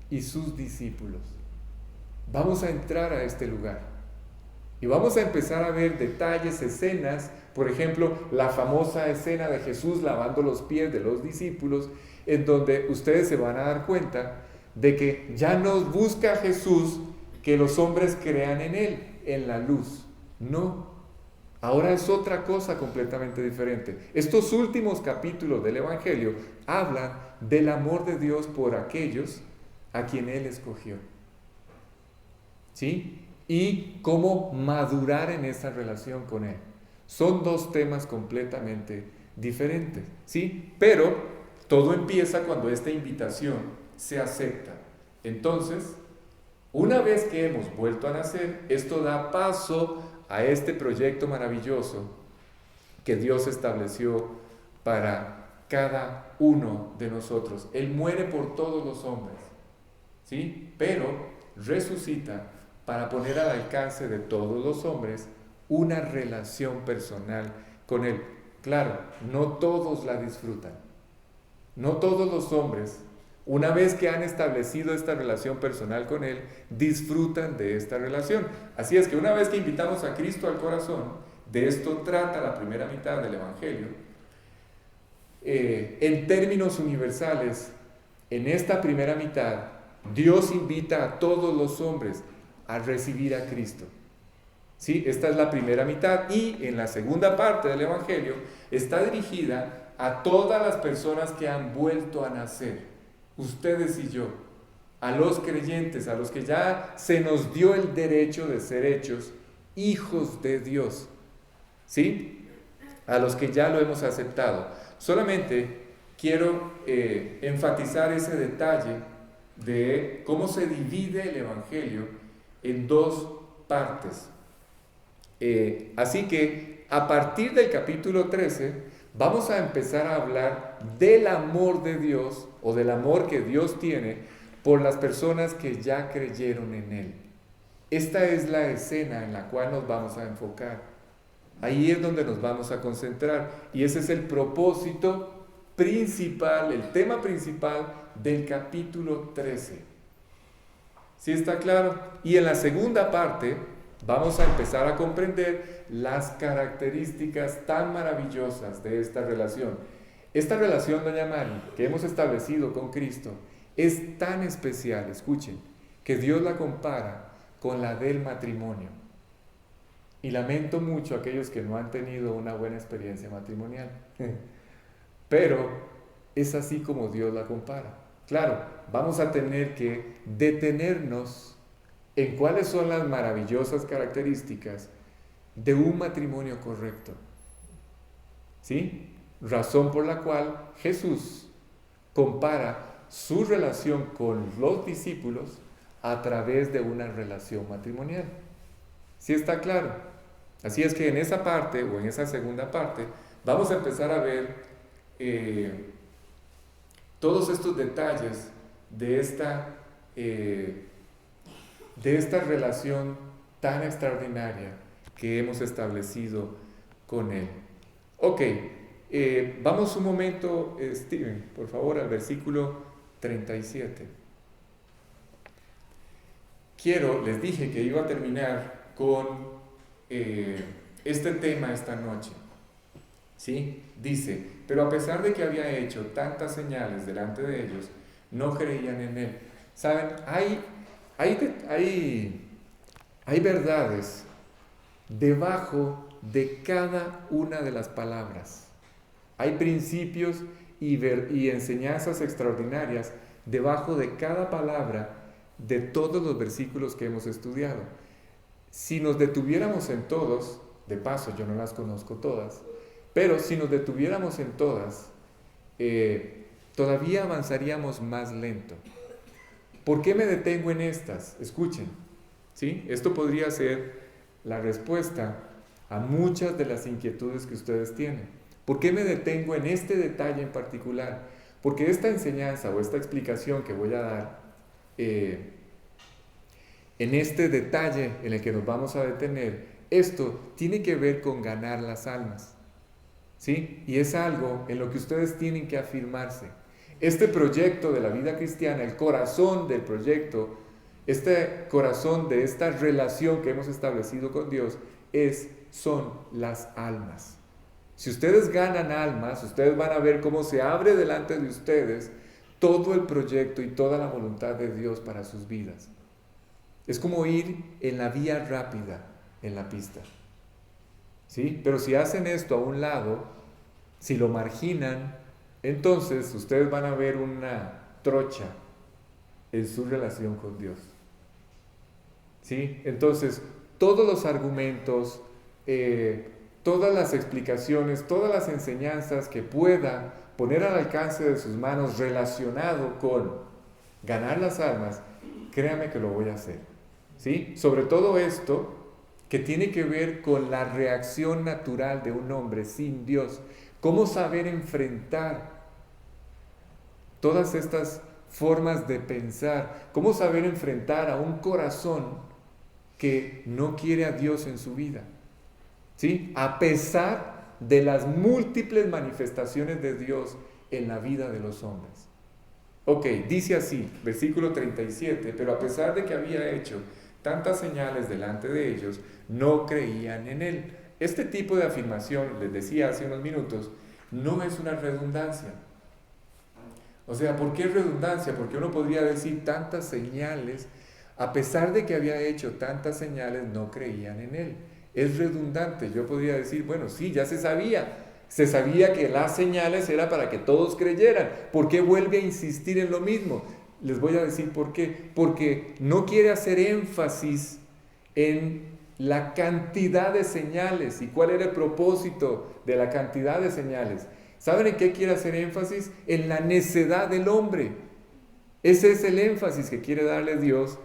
y sus discípulos. Vamos a entrar a este lugar y vamos a empezar a ver detalles, escenas, por ejemplo, la famosa escena de Jesús lavando los pies de los discípulos, en donde ustedes se van a dar cuenta de que ya no busca Jesús que los hombres crean en Él, en la luz. No, ahora es otra cosa completamente diferente. Estos últimos capítulos del Evangelio hablan del amor de Dios por aquellos a quien Él escogió. ¿Sí? Y cómo madurar en esa relación con Él. Son dos temas completamente diferentes, ¿sí? Pero todo empieza cuando esta invitación se acepta. Entonces, una vez que hemos vuelto a nacer, esto da paso a este proyecto maravilloso que Dios estableció para cada uno de nosotros. Él muere por todos los hombres, ¿sí? Pero resucita para poner al alcance de todos los hombres una relación personal con Él. Claro, no todos la disfrutan. No todos los hombres, una vez que han establecido esta relación personal con Él, disfrutan de esta relación. Así es que una vez que invitamos a Cristo al corazón, de esto trata la primera mitad del Evangelio, en términos universales, en esta primera mitad, Dios invita a todos los hombres a recibir a Cristo. ¿Sí? Esta es la primera mitad, y en la segunda parte del Evangelio está dirigida a todas las personas que han vuelto a nacer, ustedes y yo, a los creyentes, a los que ya se nos dio el derecho de ser hechos hijos de Dios, ¿sí? A los que ya lo hemos aceptado. Solamente quiero enfatizar ese detalle de cómo se divide el Evangelio en dos partes. Así que a partir del capítulo 13 vamos a empezar a hablar del amor de Dios, o del amor que Dios tiene por las personas que ya creyeron en Él. Esta es la escena en la cual nos vamos a enfocar. Ahí es donde nos vamos a concentrar, y ese es el propósito principal, el tema principal del capítulo 13. ¿Sí está claro? Y en la segunda parte vamos a empezar a comprender las características tan maravillosas de esta relación. Esta relación, doña Mari, que hemos establecido con Cristo, es tan especial, escuchen, que Dios la compara con la del matrimonio. Y lamento mucho a aquellos que no han tenido una buena experiencia matrimonial. Pero es así como Dios la compara. Claro, vamos a tener que detenernos en cuáles son las maravillosas características de un matrimonio correcto. ¿Sí? Razón por la cual Jesús compara su relación con los discípulos a través de una relación matrimonial. ¿Sí está claro? Así es que en esa parte, o en esa segunda parte, vamos a empezar a ver todos estos detalles de esta relación tan extraordinaria que hemos establecido con Él. Ok, vamos un momento, Steven, por favor, al versículo 37. Les dije que iba a terminar con este tema esta noche. ¿Sí? Dice, pero a pesar de que había hecho tantas señales delante de ellos, no creían en Él. ¿Saben? Hay verdades debajo de cada una de las palabras. Hay principios y enseñanzas extraordinarias debajo de cada palabra de todos los versículos que hemos estudiado. Si nos detuviéramos en todos, de paso yo no las conozco todas, pero si nos detuviéramos en todas, todavía avanzaríamos más lento. ¿Por qué me detengo en estas? Escuchen, ¿sí? Esto podría ser la respuesta a muchas de las inquietudes que ustedes tienen. ¿Por qué me detengo en este detalle en particular? Porque esta enseñanza o esta explicación que voy a dar, en este detalle en el que nos vamos a detener, esto tiene que ver con ganar las almas, ¿sí? Y es algo en lo que ustedes tienen que afirmarse. Este proyecto de la vida cristiana, el corazón del proyecto, este corazón de esta relación que hemos establecido con Dios, son las almas. Si ustedes ganan almas, ustedes van a ver cómo se abre delante de ustedes todo el proyecto y toda la voluntad de Dios para sus vidas. Es como ir en la vía rápida en la pista, ¿sí? Pero si hacen esto a un lado, si lo marginan, entonces ustedes van a ver una trocha en su relación con Dios, ¿sí? Entonces, todos los argumentos, todas las explicaciones, todas las enseñanzas que pueda poner al alcance de sus manos relacionado con ganar las almas, créame que lo voy a hacer, ¿sí? Sobre todo esto que tiene que ver con la reacción natural de un hombre sin Dios. Cómo saber enfrentar todas estas formas de pensar, cómo saber enfrentar a un corazón que no quiere a Dios en su vida, ¿sí? A pesar de las múltiples manifestaciones de Dios en la vida de los hombres. Ok, dice así, versículo 37, pero a pesar de que había hecho tantas señales delante de ellos, no creían en él. Este tipo de afirmación, les decía hace unos minutos, no es una redundancia. O sea, ¿por qué redundancia? Porque uno podría decir tantas señales, a pesar de que había hecho tantas señales, no creían en él. Es redundante. Yo podría decir, bueno, sí, ya se sabía que las señales era para que todos creyeran. ¿Por qué vuelve a insistir en lo mismo? Les voy a decir por qué. Porque no quiere hacer énfasis en la cantidad de señales. ¿Y cuál era el propósito de la cantidad de señales? ¿Saben en qué quiere hacer énfasis? En la necedad del hombre. Ese es el énfasis que quiere darle Dios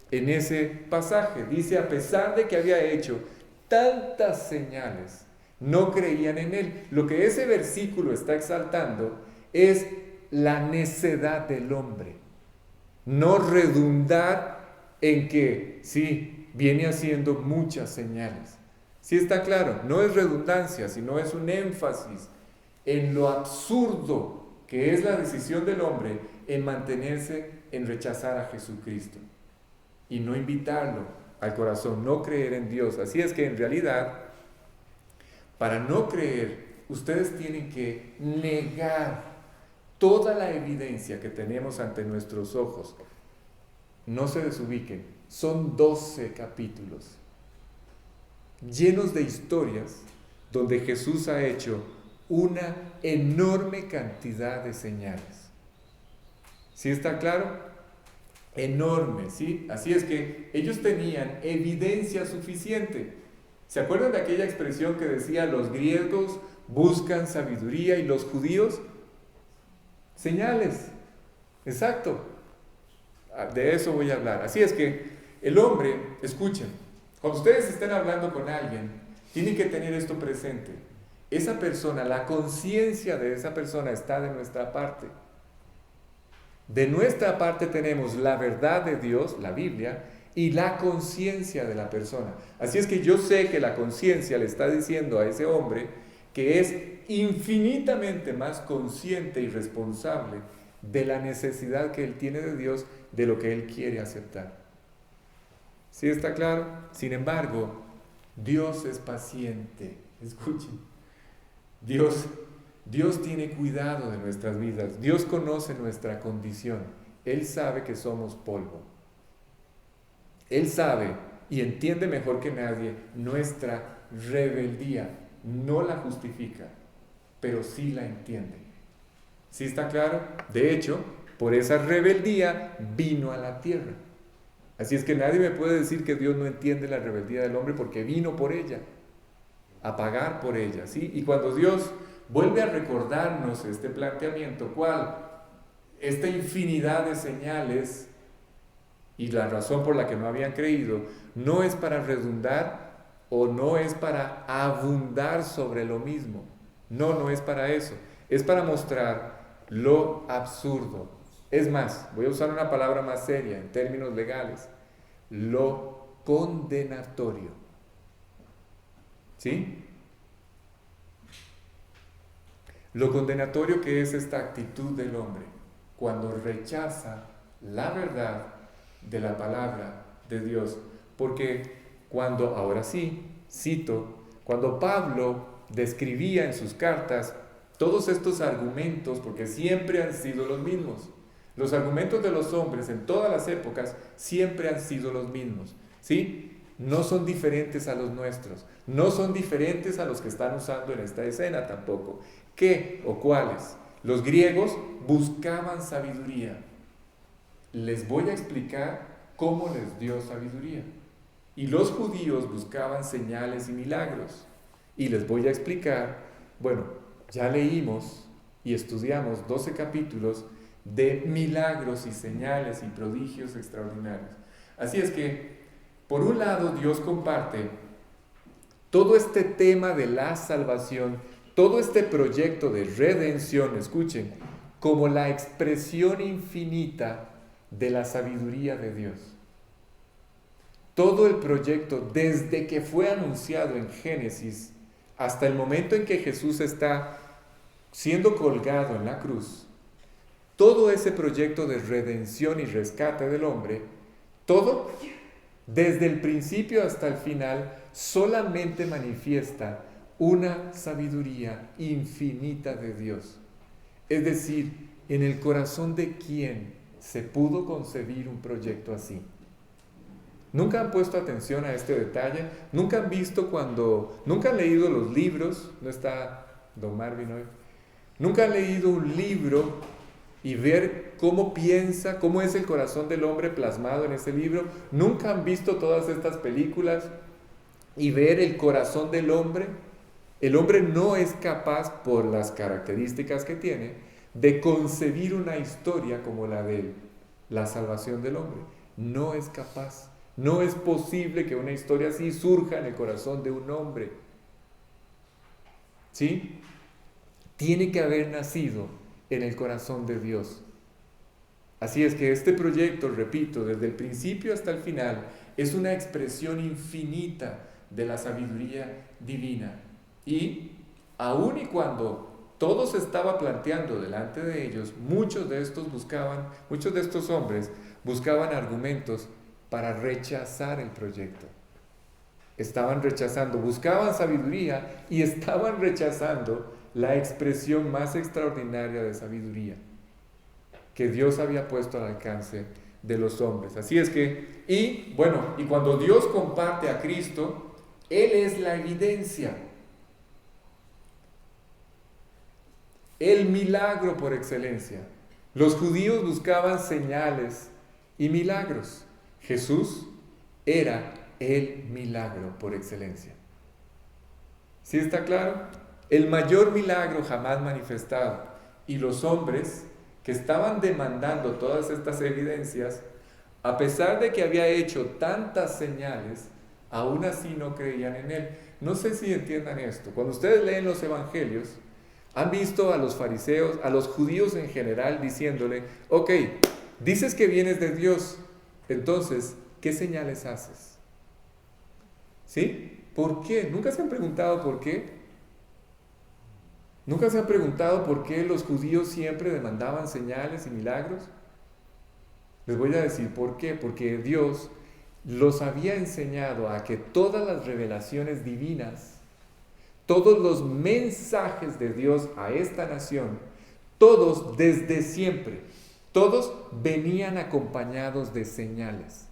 en ese pasaje. Dice, a pesar de que había hecho tantas señales, no creían en él. Lo que ese versículo está exaltando es la necedad del hombre. No redundar en que, sí, viene haciendo muchas señales. Sí está claro, no es redundancia, sino es un énfasis en lo absurdo que es la decisión del hombre en mantenerse, en rechazar a Jesucristo y no invitarlo al corazón, no creer en Dios. Así es que en realidad, para no creer, ustedes tienen que negar toda la evidencia que tenemos ante nuestros ojos. No se desubiquen, son 12 capítulos llenos de historias donde Jesús ha hecho una enorme cantidad de señales. ¿Sí está claro? Enorme, ¿sí? Así es que ellos tenían evidencia suficiente. ¿Se acuerdan de aquella expresión que decía los griegos buscan sabiduría y los judíos? Señales. Exacto. De eso voy a hablar. Así es que el hombre, escuchen, cuando ustedes estén hablando con alguien, tienen que tener esto presente. Esa persona, la conciencia de esa persona está de nuestra parte. De nuestra parte tenemos la verdad de Dios, la Biblia, y la conciencia de la persona. Así es que yo sé que la conciencia le está diciendo a ese hombre que es infinitamente más consciente y responsable de la necesidad que él tiene de Dios, de lo que él quiere aceptar. ¿Sí está claro? Sin embargo, Dios es paciente. Escuchen. Dios tiene cuidado de nuestras vidas. Dios conoce nuestra condición. Él sabe que somos polvo. Él sabe y entiende mejor que nadie nuestra rebeldía. No la justifica, pero sí la entiende. ¿Sí está claro? De hecho, por esa rebeldía vino a la tierra. Así es que nadie me puede decir que Dios no entiende la rebeldía del hombre, porque vino por ella, a pagar por ella, ¿sí? Y cuando Dios vuelve a recordarnos este planteamiento, ¿cuál? Esta infinidad de señales y la razón por la que no habían creído, no es para redundar o no es para abundar sobre lo mismo, No, no es para eso. Es para mostrar lo absurdo. Es más, voy a usar una palabra más seria en términos legales. Lo condenatorio. ¿Sí? Lo condenatorio que es esta actitud del hombre cuando rechaza la verdad de la palabra de Dios. Porque cuando, ahora sí, cito, cuando Pablo describía en sus cartas todos estos argumentos, porque siempre han sido los mismos, los argumentos de los hombres en todas las épocas siempre han sido los mismos, ¿sí? No son diferentes a los nuestros, no son diferentes a los que están usando en esta escena tampoco. ¿Qué o cuáles? Los griegos buscaban sabiduría. Les voy a explicar cómo les dio sabiduría. Y los judíos buscaban señales y milagros. Y les voy a explicar, bueno, ya leímos y estudiamos 12 capítulos de milagros y señales y prodigios extraordinarios. Así es que, por un lado, Dios comparte todo este tema de la salvación, todo este proyecto de redención, escuchen, como la expresión infinita de la sabiduría de Dios. Todo el proyecto, desde que fue anunciado en Génesis hasta el momento en que Jesús está siendo colgado en la cruz, todo ese proyecto de redención y rescate del hombre, todo, desde el principio hasta el final, solamente manifiesta una sabiduría infinita de Dios. Es decir, en el corazón de quién se pudo concebir un proyecto así. ¿Nunca han puesto atención a este detalle? ¿Nunca han visto nunca han leído los libros? ¿No está Don Marvin hoy? ¿Nunca han leído un libro y ver cómo piensa, cómo es el corazón del hombre plasmado en ese libro? ¿Nunca han visto todas estas películas y ver el corazón del hombre? El hombre no es capaz, por las características que tiene, de concebir una historia como la de la salvación del hombre. No es capaz. No es posible que una historia así surja en el corazón de un hombre. ¿Sí? Tiene que haber nacido en el corazón de Dios. Así es que este proyecto, repito, desde el principio hasta el final, es una expresión infinita de la sabiduría divina. Y aun y cuando todo se estaba planteando delante de ellos, muchos de estos hombres buscaban argumentos para rechazar el proyecto. Estaban rechazando, buscaban sabiduría y estaban rechazando la expresión más extraordinaria de sabiduría que Dios había puesto al alcance de los hombres. Así es que, y cuando Dios comparte a Cristo, Él es la evidencia, el milagro por excelencia. Los judíos buscaban señales y milagros. Jesús era el milagro por excelencia. ¿Sí está claro? El mayor milagro jamás manifestado. Y los hombres que estaban demandando todas estas evidencias, a pesar de que había hecho tantas señales, aún así no creían en Él. No sé si entiendan esto. Cuando ustedes leen los evangelios, han visto a los fariseos, a los judíos en general, diciéndole, ok, dices que vienes de Dios, entonces, ¿qué señales haces? ¿Sí? ¿Por qué? ¿Nunca se han preguntado por qué? ¿Nunca se han preguntado por qué los judíos siempre demandaban señales y milagros? Les voy a decir por qué. Porque Dios los había enseñado a que todas las revelaciones divinas, todos los mensajes de Dios a esta nación, todos desde siempre, todos venían acompañados de señales.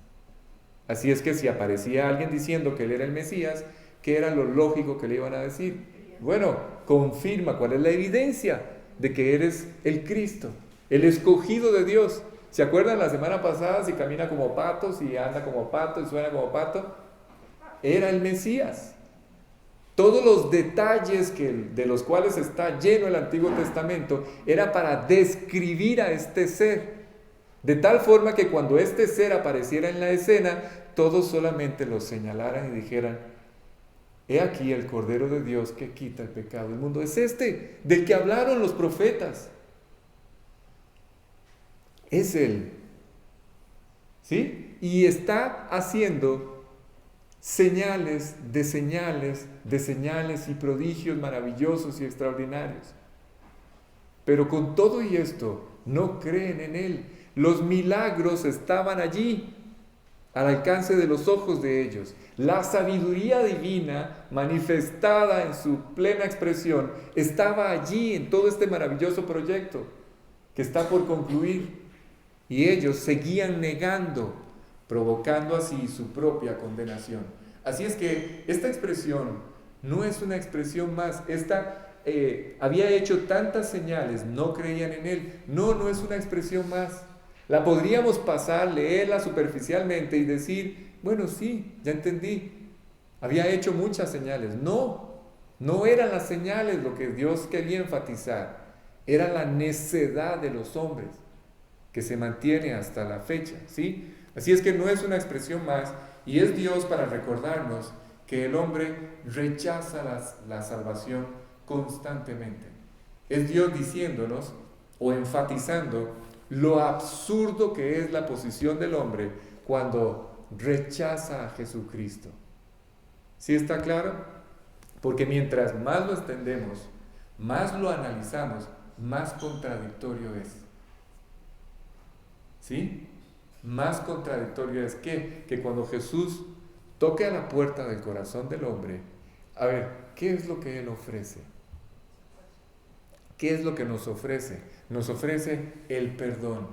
Así es que si aparecía alguien diciendo que él era el Mesías, ¿qué era lo lógico que le iban a decir? Bueno, confirma cuál es la evidencia de que eres el Cristo, el escogido de Dios. ¿Se acuerdan la semana pasada si camina como pato, si anda como pato y suena como pato? Era el Mesías. Todos los detalles de los cuales está lleno el Antiguo Testamento era para describir a este ser, de tal forma que cuando este ser apareciera en la escena, todos solamente lo señalaran y dijeran, He aquí el Cordero de Dios que quita el pecado del mundo. Es este, del que hablaron los profetas. Es Él. ¿Sí? Y está haciendo señales de señales, de señales y prodigios maravillosos y extraordinarios. Pero con todo y esto, no creen en Él. Los milagros estaban allí, al alcance de los ojos de ellos. La sabiduría divina, manifestada en su plena expresión, estaba allí en todo este maravilloso proyecto que está por concluir. Y ellos seguían negando, provocando así su propia condenación. Así es que esta expresión no es una expresión más. Había hecho tantas señales, no creían en Él. No es una expresión más. La podríamos pasar, leerla superficialmente y decir, bueno, sí, ya entendí. Había hecho muchas señales. No eran las señales lo que Dios quería enfatizar. Era la necedad de los hombres que se mantiene hasta la fecha, ¿sí? Así es que no es una expresión más, y es Dios para recordarnos que el hombre rechaza la salvación constantemente. Es Dios diciéndonos o enfatizando lo absurdo que es la posición del hombre cuando rechaza a Jesucristo. ¿Sí está claro? Porque mientras más lo entendemos, más lo analizamos, más contradictorio es. ¿Sí? Más contradictorio es que cuando Jesús toque a la puerta del corazón del hombre, a ver, ¿qué es lo que Él ofrece? ¿Qué es lo que nos ofrece? Nos ofrece el perdón,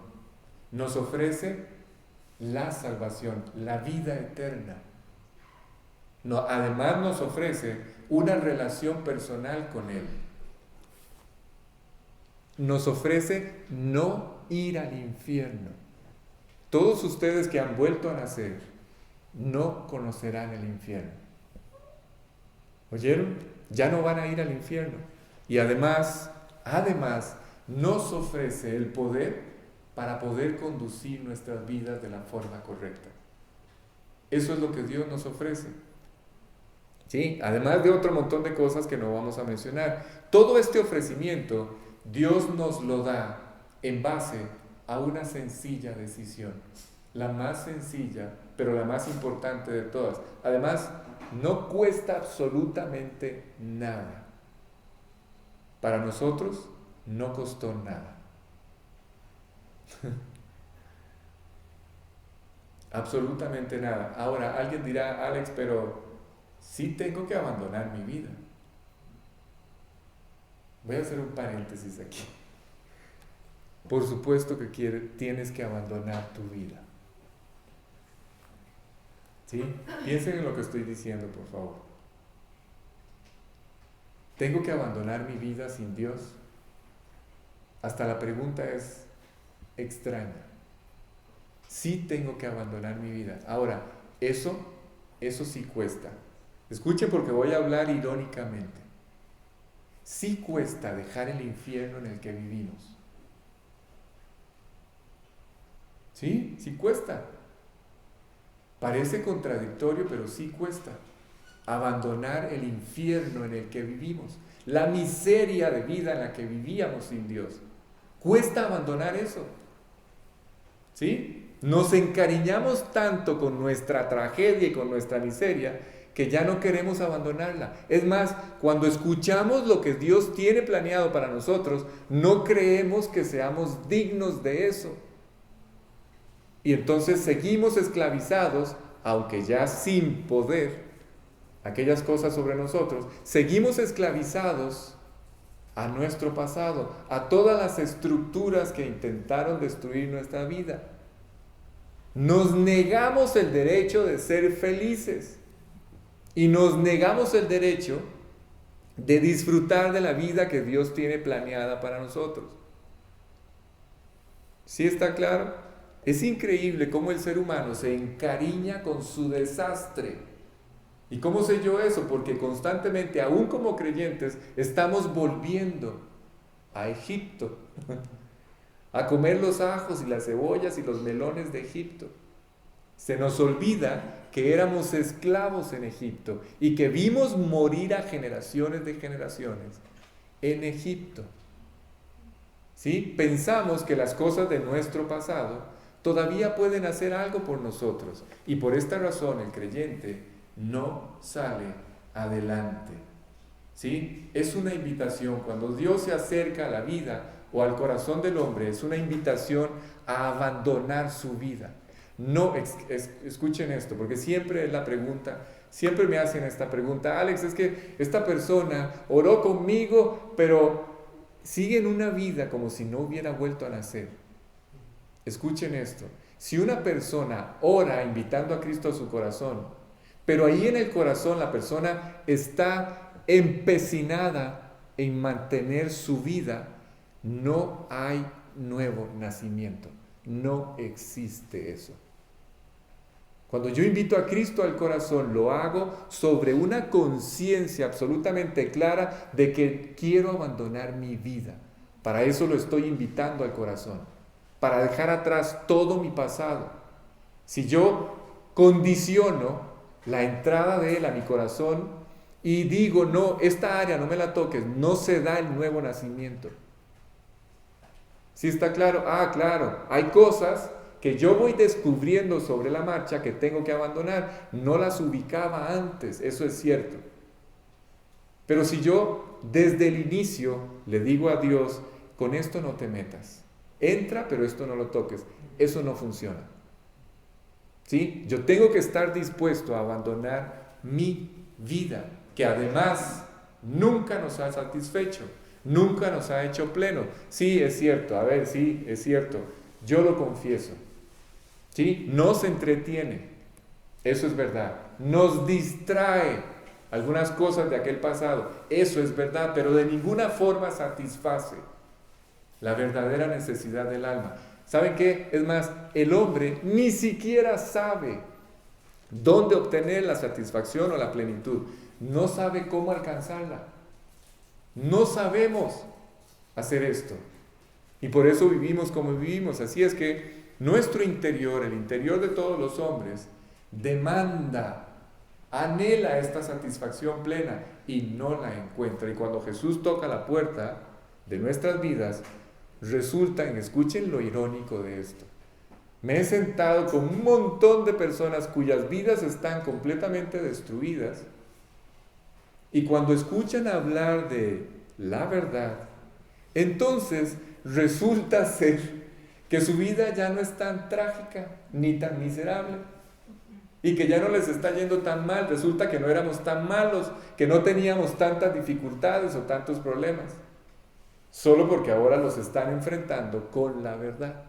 nos ofrece la salvación, la vida eterna. Además nos ofrece una relación personal con Él. Nos ofrece no ir al infierno. Todos ustedes que han vuelto a nacer no conocerán el infierno. ¿Oyeron? Ya no van a ir al infierno. Y además nos ofrece el poder para poder conducir nuestras vidas de la forma correcta. Eso es lo que Dios nos ofrece. ¿Sí? Además de otro montón de cosas que no vamos a mencionar. Todo este ofrecimiento Dios nos lo da en base a una sencilla decisión, la más sencilla, pero la más importante de todas. Además, no cuesta absolutamente nada. Para nosotros no costó nada. Absolutamente nada. Ahora, alguien dirá, Alex, pero sí tengo que abandonar mi vida. Voy a hacer un paréntesis aquí. Por supuesto que tienes que abandonar tu vida. ¿Sí? Piensen en lo que estoy diciendo, por favor. ¿Tengo que abandonar mi vida sin Dios? Hasta la pregunta es extraña. Sí tengo que abandonar mi vida. Ahora, eso sí cuesta. Escuchen porque voy a hablar irónicamente. Sí cuesta dejar el infierno en el que vivimos. ¿Sí? Sí cuesta. Parece contradictorio, pero sí cuesta. Abandonar el infierno en el que vivimos. La miseria de vida en la que vivíamos sin Dios. Cuesta abandonar eso. ¿Sí? Nos encariñamos tanto con nuestra tragedia y con nuestra miseria que ya no queremos abandonarla. Es más, cuando escuchamos lo que Dios tiene planeado para nosotros, no creemos que seamos dignos de eso. Y entonces seguimos esclavizados, aunque ya sin poder, aquellas cosas sobre nosotros, seguimos esclavizados a nuestro pasado, a todas las estructuras que intentaron destruir nuestra vida. Nos negamos el derecho de ser felices y nos negamos el derecho de disfrutar de la vida que Dios tiene planeada para nosotros. ¿Sí está claro? Es increíble cómo el ser humano se encariña con su desastre. ¿Y cómo sé yo eso? Porque constantemente, aún como creyentes, estamos volviendo a Egipto, a comer los ajos y las cebollas y los melones de Egipto. Se nos olvida que éramos esclavos en Egipto y que vimos morir a generaciones de generaciones en Egipto. ¿Sí? Pensamos que las cosas de nuestro pasado todavía pueden hacer algo por nosotros y por esta razón el creyente no sale adelante. ¿Sí? Es una invitación, cuando Dios se acerca a la vida o al corazón del hombre, es una invitación a abandonar su vida. No, escuchen esto, porque siempre es la pregunta, siempre me hacen esta pregunta: Alex, es que esta persona oró conmigo, pero sigue en una vida como si no hubiera vuelto a nacer. Escuchen esto: si una persona ora invitando a Cristo a su corazón, pero ahí en el corazón la persona está empecinada en mantener su vida, no hay nuevo nacimiento, no existe eso. Cuando yo invito a Cristo al corazón, lo hago sobre una conciencia absolutamente clara de que quiero abandonar mi vida. Para eso lo estoy invitando al corazón, para dejar atrás todo mi pasado. Si yo condiciono la entrada de Él a mi corazón y digo, no, esta área no me la toques, no se da el nuevo nacimiento. ¿Sí está claro? Ah, claro, hay cosas que yo voy descubriendo sobre la marcha que tengo que abandonar. No las ubicaba antes, eso es cierto. Pero si yo desde el inicio le digo a Dios, con esto no te metas, entra pero esto no lo toques, eso no funciona. ¿Sí? Yo tengo que estar dispuesto a abandonar mi vida, que además nunca nos ha satisfecho, nunca nos ha hecho pleno. Sí, es cierto, a ver, sí, es cierto, yo lo confieso. ¿Sí? Nos entretiene, eso es verdad. Nos distrae algunas cosas de aquel pasado, eso es verdad, pero de ninguna forma satisface la verdadera necesidad del alma. ¿Saben qué? Es más, el hombre ni siquiera sabe dónde obtener la satisfacción o la plenitud. No sabe cómo alcanzarla. No sabemos hacer esto. Y por eso vivimos como vivimos. Así es que nuestro interior, el interior de todos los hombres, demanda, anhela esta satisfacción plena y no la encuentra. Y cuando Jesús toca la puerta de nuestras vidas, resultan, escuchen lo irónico de esto, me he sentado con un montón de personas cuyas vidas están completamente destruidas y cuando escuchan hablar de la verdad, entonces resulta ser que su vida ya no es tan trágica ni tan miserable y que ya no les está yendo tan mal. Resulta que no éramos tan malos, que no teníamos tantas dificultades o tantos problemas, solo porque ahora los están enfrentando con la verdad.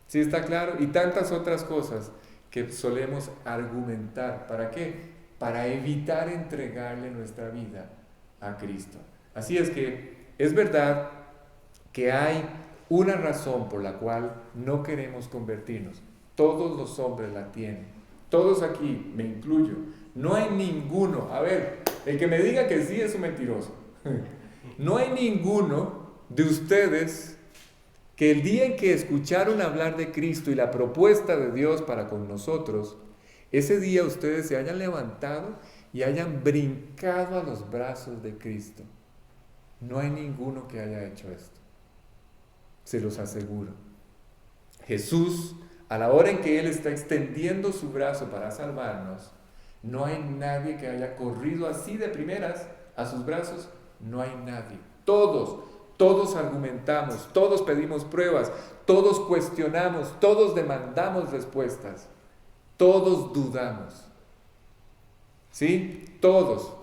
¿Sí está claro? Y tantas otras cosas que solemos argumentar. ¿Para qué? Para evitar entregarle nuestra vida a Cristo. Así es que es verdad que hay una razón por la cual no queremos convertirnos. Todos los hombres la tienen. Todos aquí, me incluyo. No hay ninguno, a ver, el que me diga que sí es un mentiroso. No hay ninguno de ustedes que el día en que escucharon hablar de Cristo y la propuesta de Dios para con nosotros, ese día ustedes se hayan levantado y hayan brincado a los brazos de Cristo. No hay ninguno que haya hecho esto. Se los aseguro. Jesús, a la hora en que Él está extendiendo su brazo para salvarnos, no hay nadie que haya corrido así de primeras a sus brazos. No hay nadie. Todos argumentamos, todos pedimos pruebas, todos cuestionamos, todos demandamos respuestas, todos dudamos. ¿Sí? Todos.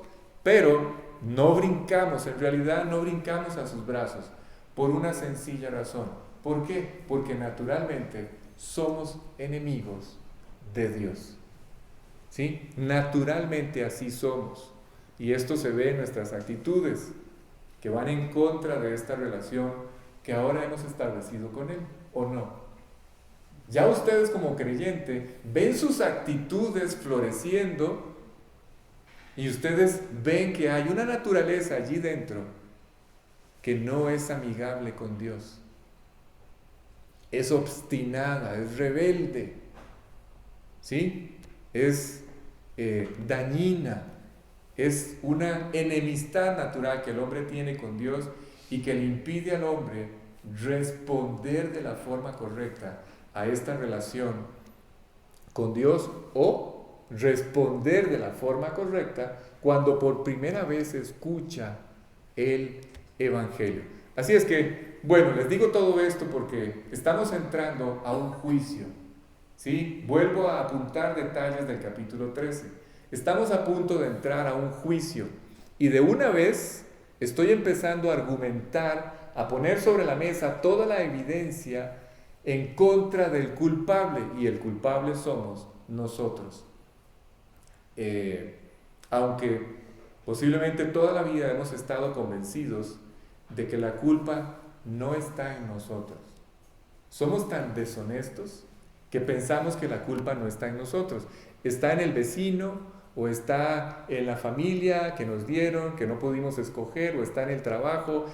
Pero no brincamos, en realidad no brincamos a sus brazos por una sencilla razón. ¿Por qué? Porque naturalmente somos enemigos de Dios. ¿Sí? Naturalmente así somos. Y esto se ve en nuestras actitudes, que van en contra de esta relación que ahora hemos establecido con Él, ¿o no? Ya ustedes como creyente ven sus actitudes floreciendo y ustedes ven que hay una naturaleza allí dentro que no es amigable con Dios. Es obstinada, es rebelde. ¿Sí? es dañina, es una enemistad natural que el hombre tiene con Dios y que le impide al hombre responder de la forma correcta a esta relación con Dios o responder de la forma correcta cuando por primera vez escucha el Evangelio. Así es que, bueno, les digo todo esto porque estamos entrando a un juicio, ¿sí? Vuelvo a apuntar detalles del capítulo 13. Estamos a punto de entrar a un juicio y de una vez estoy empezando a argumentar, a poner sobre la mesa toda la evidencia en contra del culpable, y el culpable somos nosotros. Aunque posiblemente toda la vida hemos estado convencidos de que la culpa no está en nosotros. Somos tan deshonestos que pensamos que la culpa no está en nosotros. Está en el vecino, o está en la familia que nos dieron, que no pudimos escoger, o está en el trabajo,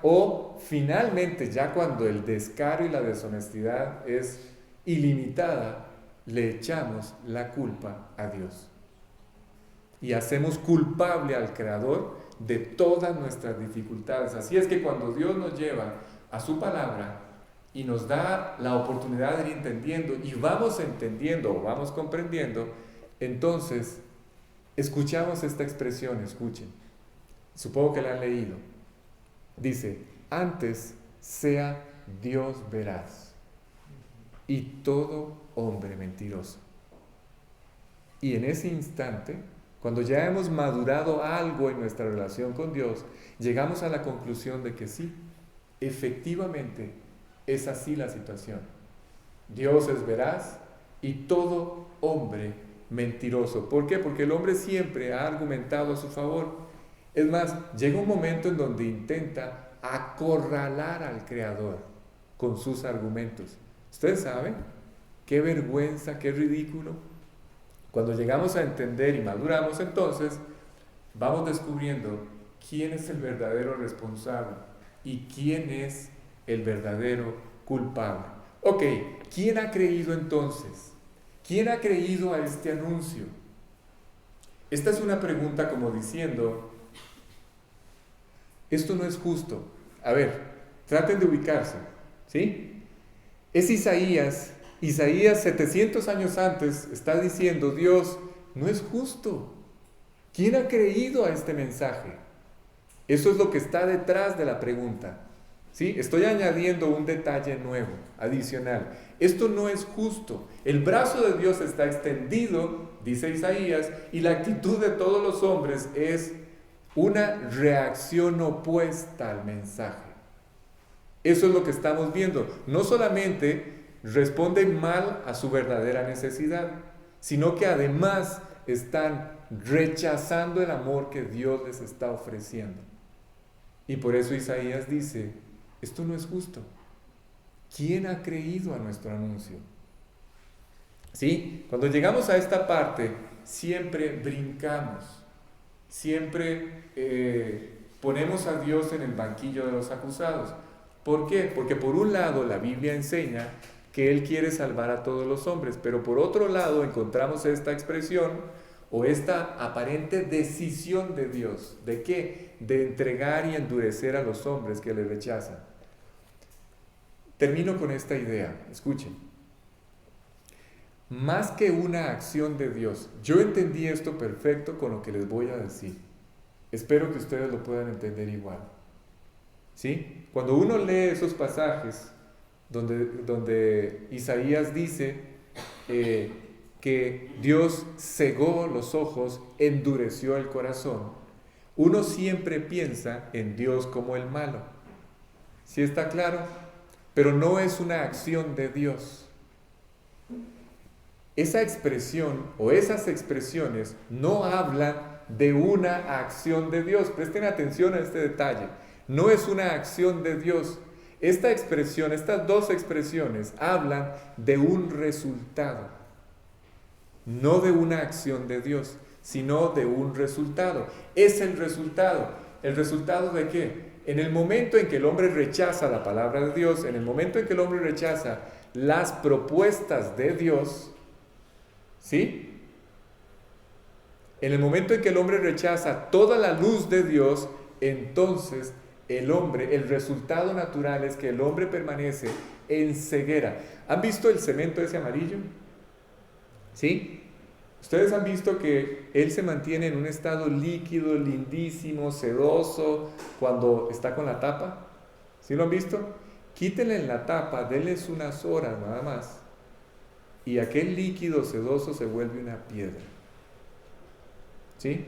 o finalmente ya cuando el descaro y la deshonestidad es ilimitada, le echamos la culpa a Dios. Y hacemos culpable al Creador de todas nuestras dificultades. Así es que cuando Dios nos lleva a su palabra y nos da la oportunidad de ir entendiendo, y vamos entendiendo o vamos comprendiendo, entonces escuchamos esta expresión, escuchen, supongo que la han leído. Dice, antes sea Dios veraz y todo hombre mentiroso. Y en ese instante, cuando ya hemos madurado algo en nuestra relación con Dios, llegamos a la conclusión de que sí, efectivamente es así la situación. Dios es veraz y todo hombre mentiroso. ¿Por qué? Porque el hombre siempre ha argumentado a su favor. Es más, llega un momento en donde intenta acorralar al Creador con sus argumentos. ¿Ustedes saben? Qué vergüenza, qué ridículo. Cuando llegamos a entender y maduramos, entonces vamos descubriendo quién es el verdadero responsable y quién es el verdadero culpable. Ok, ¿quién ha creído entonces? ¿Quién ha creído a este anuncio? Esta es una pregunta como diciendo, esto no es justo. A ver, traten de ubicarse, ¿sí? Es Isaías 700 años antes está diciendo, Dios, no es justo. ¿Quién ha creído a este mensaje? Eso es lo que está detrás de la pregunta. ¿Sí? Estoy añadiendo un detalle nuevo, adicional. Esto no es justo. El brazo de Dios está extendido, dice Isaías, y la actitud de todos los hombres es una reacción opuesta al mensaje. Eso es lo que estamos viendo. No solamente responden mal a su verdadera necesidad, sino que además están rechazando el amor que Dios les está ofreciendo. Y por eso Isaías dice, esto no es justo. ¿Quién ha creído a nuestro anuncio? ¿Sí? Cuando llegamos a esta parte, siempre brincamos, siempre ponemos a Dios en el banquillo de los acusados. ¿Por qué? Porque por un lado la Biblia enseña que Él quiere salvar a todos los hombres, pero por otro lado encontramos esta expresión o esta aparente decisión de Dios. ¿De qué? De entregar y endurecer a los hombres que le rechazan. Termino con esta idea, escuchen. Más que una acción de Dios, yo entendí esto perfecto con lo que les voy a decir. Espero que ustedes lo puedan entender igual. ¿Sí? Cuando uno lee esos pasajes donde Isaías dice que Dios cegó los ojos, endureció el corazón, uno siempre piensa en Dios como el malo. ¿Sí está claro? Pero no es una acción de Dios. Esa expresión o esas expresiones no hablan de una acción de Dios. Presten atención a este detalle. No es una acción de Dios. Esta expresión, estas dos expresiones hablan de un resultado. No de una acción de Dios, sino de un resultado. Es el resultado. ¿El resultado de qué? En el momento en que el hombre rechaza la palabra de Dios, en el momento en que el hombre rechaza las propuestas de Dios, ¿Sí? En el momento en que el hombre rechaza toda la luz de Dios, entonces el resultado natural es que el hombre permanece en ceguera. ¿Han visto el cemento ese amarillo? ¿Sí? Ustedes han visto que él se mantiene en un estado líquido, lindísimo, sedoso, cuando está con la tapa. ¿Sí lo han visto? Quítenle la tapa, denles unas horas nada más, y aquel líquido sedoso se vuelve una piedra. ¿Sí?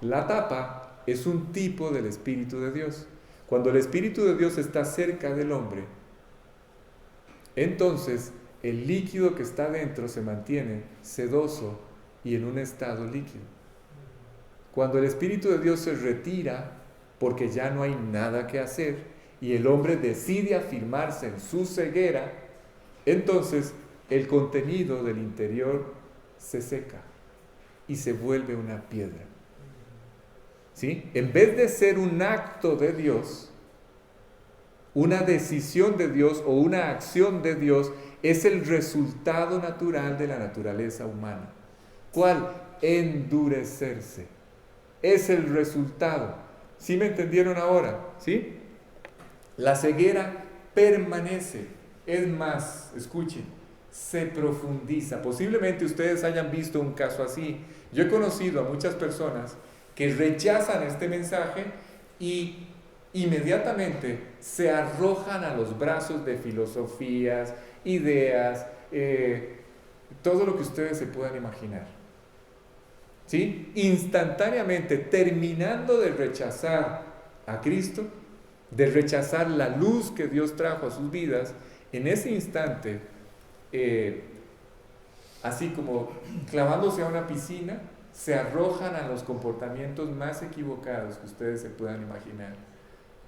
La tapa es un tipo del Espíritu de Dios. Cuando el Espíritu de Dios está cerca del hombre, entonces el líquido que está dentro se mantiene sedoso y en un estado líquido. Cuando el Espíritu de Dios se retira, porque ya no hay nada que hacer, y el hombre decide afirmarse en su ceguera, entonces el contenido del interior se seca y se vuelve una piedra. ¿Sí? En vez de ser un acto de Dios, una decisión de Dios o una acción de Dios, es el resultado natural de la naturaleza humana. ¿Cuál? Endurecerse. Es el resultado. ¿Sí me entendieron ahora? ¿Sí? La ceguera permanece. Es más, escuchen, se profundiza. Posiblemente ustedes hayan visto un caso así. Yo he conocido a muchas personas que rechazan este mensaje y inmediatamente se arrojan a los brazos de filosofías, ideas, todo lo que ustedes se puedan imaginar. ¿Sí? Instantáneamente, terminando de rechazar a Cristo, de rechazar la luz que Dios trajo a sus vidas, en ese instante, así como clavándose a una piscina, se arrojan a los comportamientos más equivocados que ustedes se puedan imaginar,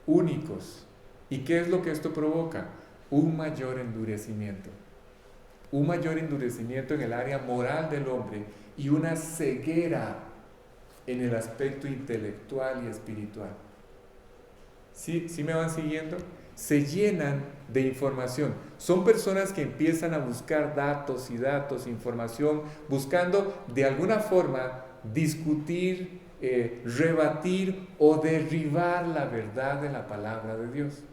únicos. ¿Y qué es lo que esto provoca? Un mayor endurecimiento en el área moral del hombre y una ceguera en el aspecto intelectual y espiritual. ¿Sí me van siguiendo? Se llenan de información. Son personas que empiezan a buscar datos, información, buscando de alguna forma discutir, rebatir o derribar la verdad de la palabra de Dios.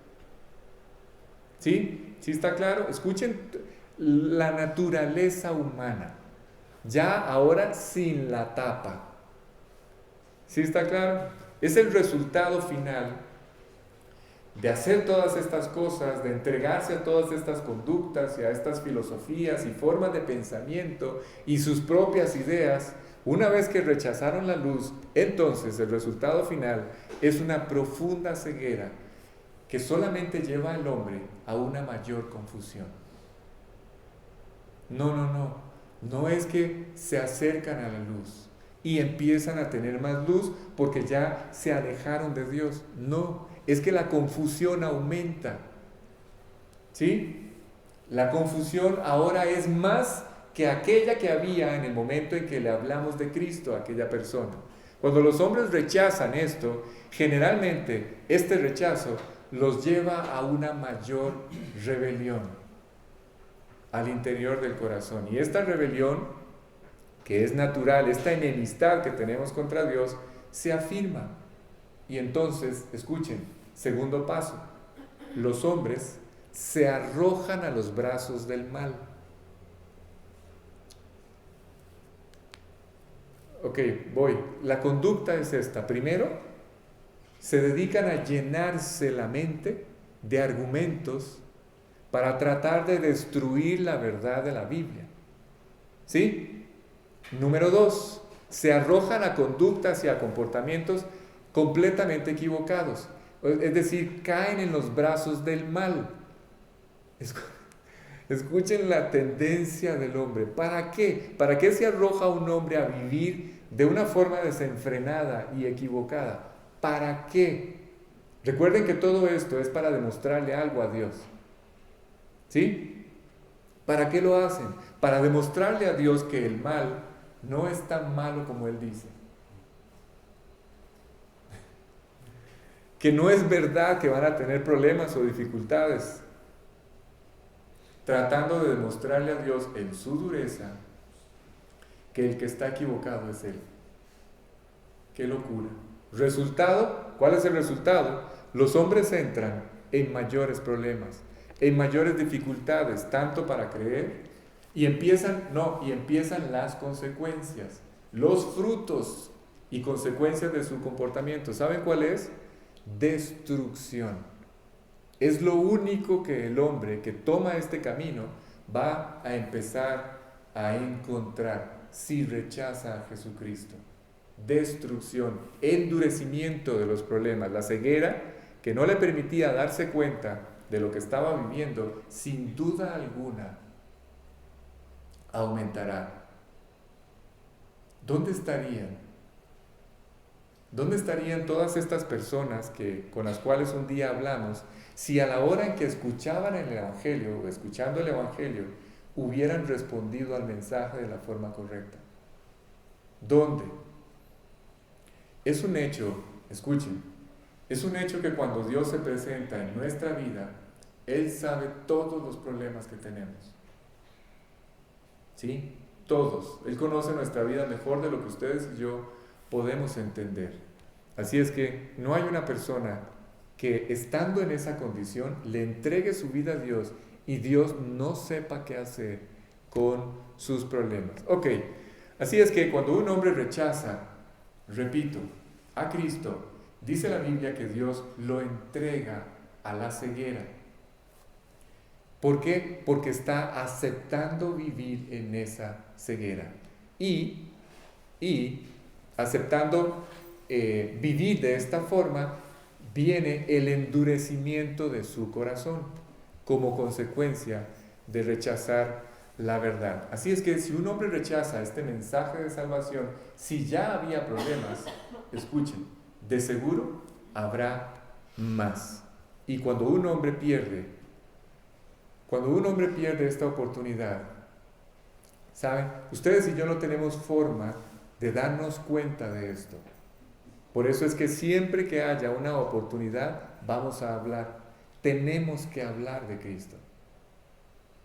¿Sí? ¿Sí está claro? Escuchen la naturaleza humana, ya ahora sin la tapa. ¿Sí está claro? Es el resultado final de hacer todas estas cosas, de entregarse a todas estas conductas y a estas filosofías y formas de pensamiento y sus propias ideas. Una vez que rechazaron la luz, entonces el resultado final es una profunda ceguera que solamente lleva al hombre a una mayor confusión. No es que se acercan a la luz y empiezan a tener más luz porque ya se alejaron de Dios. No, es que la confusión aumenta. ¿Sí? La confusión ahora es más que aquella que había en el momento en que le hablamos de Cristo a aquella persona. Cuando los hombres rechazan esto, generalmente este rechazo los lleva a una mayor rebelión al interior del corazón. Y esta rebelión, que es natural, esta enemistad que tenemos contra Dios, se afirma. Y entonces, escuchen, segundo paso, los hombres se arrojan a los brazos del mal. Ok, voy. La conducta es esta. Primero, se dedican a llenarse la mente de argumentos para tratar de destruir la verdad de la Biblia. ¿Sí? Número 2, se arrojan a conductas y a comportamientos completamente equivocados. Es decir, caen en los brazos del mal. Escuchen la tendencia del hombre. ¿Para qué? ¿Para qué se arroja un hombre a vivir de una forma desenfrenada y equivocada? ¿Para qué? Recuerden que todo esto es para demostrarle algo a Dios. ¿Sí? ¿Para qué lo hacen? Para demostrarle a Dios que el mal no es tan malo como Él dice. Que no es verdad que van a tener problemas o dificultades. Tratando de demostrarle a Dios en su dureza que el que está equivocado es él. ¡Qué locura! Resultado, ¿cuál es el resultado? Los hombres entran en mayores problemas, en mayores dificultades, tanto para creer, y empiezan las consecuencias, los frutos y consecuencias de su comportamiento. ¿Saben cuál es? Destrucción. Es lo único que el hombre que toma este camino va a empezar a encontrar si rechaza a Jesucristo. Destrucción, endurecimiento de los problemas, la ceguera que no le permitía darse cuenta de lo que estaba viviendo, sin duda alguna, aumentará. ¿Dónde estarían? ¿Dónde estarían todas estas personas con las cuales un día hablamos, si a la hora en que escuchaban el Evangelio, o escuchando el Evangelio, hubieran respondido al mensaje de la forma correcta? ¿Dónde? Es un hecho, escuchen, es un hecho que cuando Dios se presenta en nuestra vida, Él sabe todos los problemas que tenemos. ¿Sí? Todos. Él conoce nuestra vida mejor de lo que ustedes y yo podemos entender. Así es que no hay una persona que estando en esa condición le entregue su vida a Dios y Dios no sepa qué hacer con sus problemas. Ok, así es que cuando un hombre rechaza, repito, a Cristo, dice la Biblia que Dios lo entrega a la ceguera. ¿Por qué? Porque está aceptando vivir en esa ceguera. Y aceptando vivir de esta forma, viene el endurecimiento de su corazón como consecuencia de rechazar la verdad. Así es que si un hombre rechaza este mensaje de salvación, si ya había problemas, escuchen, de seguro habrá más. Y cuando un hombre pierde esta oportunidad, ¿saben? Ustedes y yo no tenemos forma de darnos cuenta de esto. Por eso es que siempre que haya una oportunidad, vamos a hablar. Tenemos que hablar de Cristo.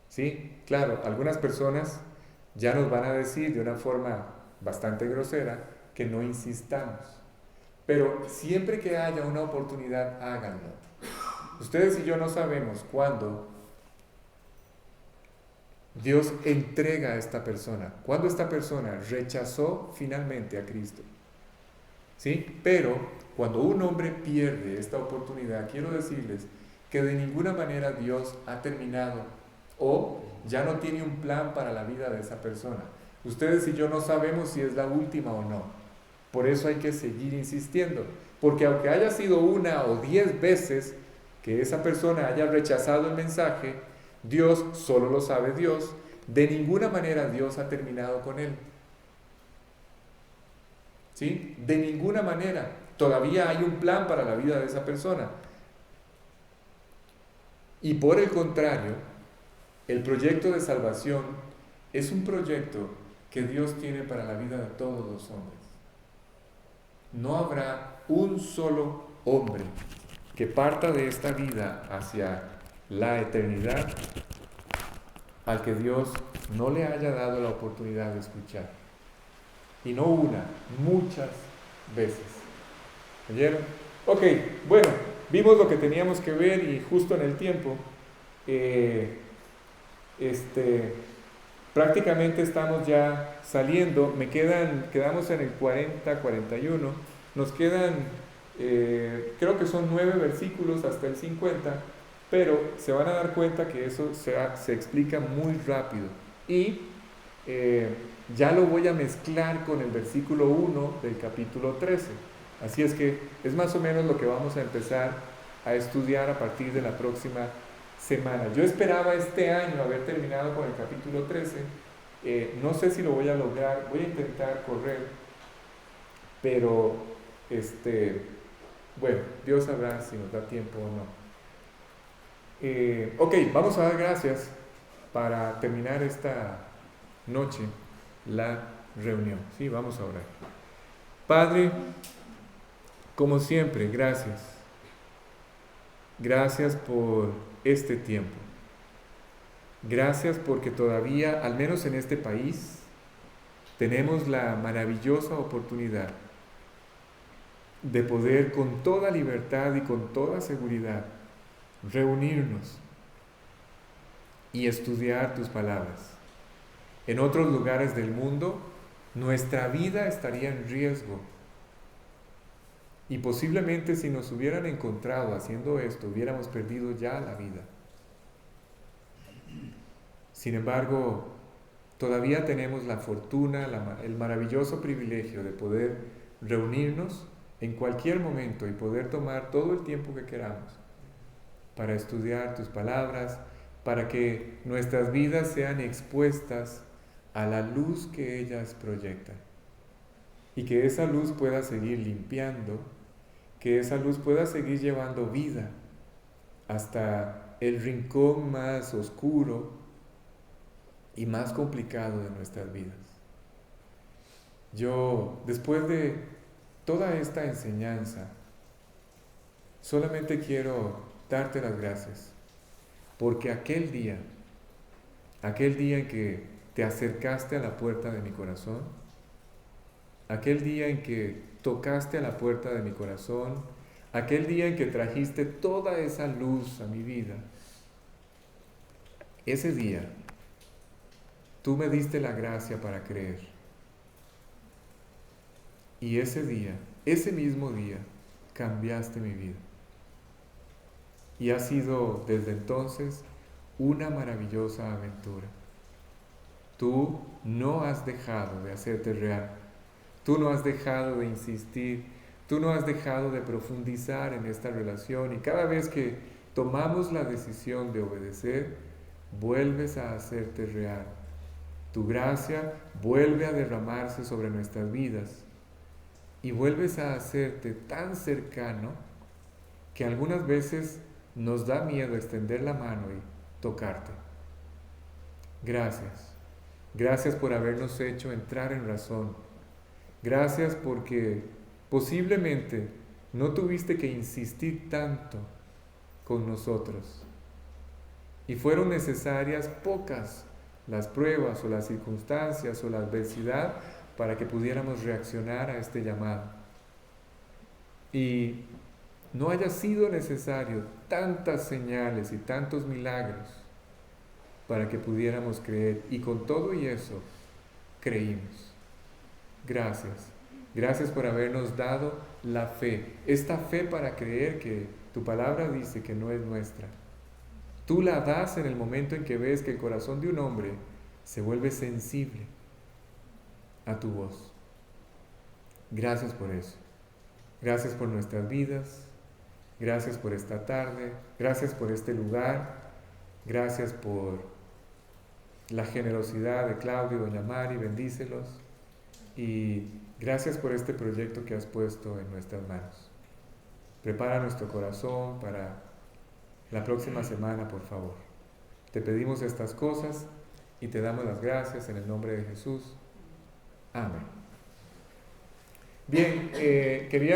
¿Sí? Claro, algunas personas ya nos van a decir de una forma bastante grosera que no insistamos. Pero siempre que haya una oportunidad, háganlo. Ustedes y yo no sabemos cuándo Dios entrega a esta persona, cuando esta persona rechazó finalmente a Cristo. ¿Sí? Pero cuando un hombre pierde esta oportunidad, quiero decirles que de ninguna manera Dios ha terminado o ya no tiene un plan para la vida de esa persona. Ustedes y yo no sabemos si es la última o no. Por eso hay que seguir insistiendo, porque aunque haya sido 1 o 10 veces que esa persona haya rechazado el mensaje, Dios, solo lo sabe Dios, de ninguna manera Dios ha terminado con él. ¿Sí? De ninguna manera. Todavía hay un plan para la vida de esa persona. Y por el contrario, el proyecto de salvación es un proyecto que Dios tiene para la vida de todos los hombres. No habrá un solo hombre que parta de esta vida hacia la eternidad al que Dios no le haya dado la oportunidad de escuchar. Y no una, muchas veces. ¿Oyeron? Ok, bueno, vimos lo que teníamos que ver y justo en el tiempo, prácticamente estamos ya saliendo. Quedamos en el 40, 41. Nos quedan, creo que son 9 versículos hasta el 50, pero se van a dar cuenta que eso se explica muy rápido. Y ya lo voy a mezclar con el versículo 1 del capítulo 13. Así es que es más o menos lo que vamos a empezar a estudiar a partir de la próxima semana. Yo esperaba este año haber terminado con el capítulo 13. No sé si lo voy a lograr, voy a intentar correr, pero bueno, Dios sabrá si nos da tiempo o no. Ok, vamos a dar gracias para terminar esta noche la reunión. Sí, vamos a orar. Padre, como siempre, gracias. Gracias por este tiempo. Gracias porque todavía, al menos en este país, tenemos la maravillosa oportunidad de poder con toda libertad y con toda seguridad reunirnos y estudiar tus palabras. En otros lugares del mundo, nuestra vida estaría en riesgo. Y posiblemente si nos hubieran encontrado haciendo esto, hubiéramos perdido ya la vida. Sin embargo, todavía tenemos la fortuna, el maravilloso privilegio de poder reunirnos en cualquier momento y poder tomar todo el tiempo que queramos para estudiar tus palabras, para que nuestras vidas sean expuestas a la luz que ellas proyectan y que esa luz pueda seguir limpiando, que esa luz pueda seguir llevando vida hasta el rincón más oscuro y más complicado de nuestras vidas. Yo, después de toda esta enseñanza, solamente quiero darte las gracias, porque aquel día en que te acercaste a la puerta de mi corazón, aquel día en que tocaste a la puerta de mi corazón, aquel día en que trajiste toda esa luz a mi vida, ese día tú me diste la gracia para creer. Y ese día, ese mismo día, cambiaste mi vida. Y ha sido desde entonces una maravillosa aventura. Tú no has dejado de hacerte real. Tú no has dejado de insistir. Tú no has dejado de profundizar en esta relación. Y cada vez que tomamos la decisión de obedecer, vuelves a hacerte real. Tu gracia vuelve a derramarse sobre nuestras vidas. Y vuelves a hacerte tan cercano que algunas veces nos da miedo extender la mano y tocarte. Gracias. Gracias por habernos hecho entrar en razón. Gracias porque posiblemente no tuviste que insistir tanto con nosotros. Y fueron necesarias pocas las pruebas o las circunstancias o la adversidad para que pudiéramos reaccionar a este llamado. Y no haya sido necesario tantas señales y tantos milagros para que pudiéramos creer. Y con todo y eso, creímos. Gracias. Gracias por habernos dado la fe. Esta fe para creer que tu palabra dice que no es nuestra. Tú la das en el momento en que ves que el corazón de un hombre se vuelve sensible a tu voz. Gracias por eso. Gracias por nuestras vidas. Gracias por esta tarde. Gracias por este lugar. Gracias por la generosidad de Claudio y doña Mari. Bendícelos. Y gracias por este proyecto que has puesto en nuestras manos. Prepara nuestro corazón para la próxima semana, por favor. Te pedimos estas cosas y te damos las gracias en el nombre de Jesús. Amén. Bien, quería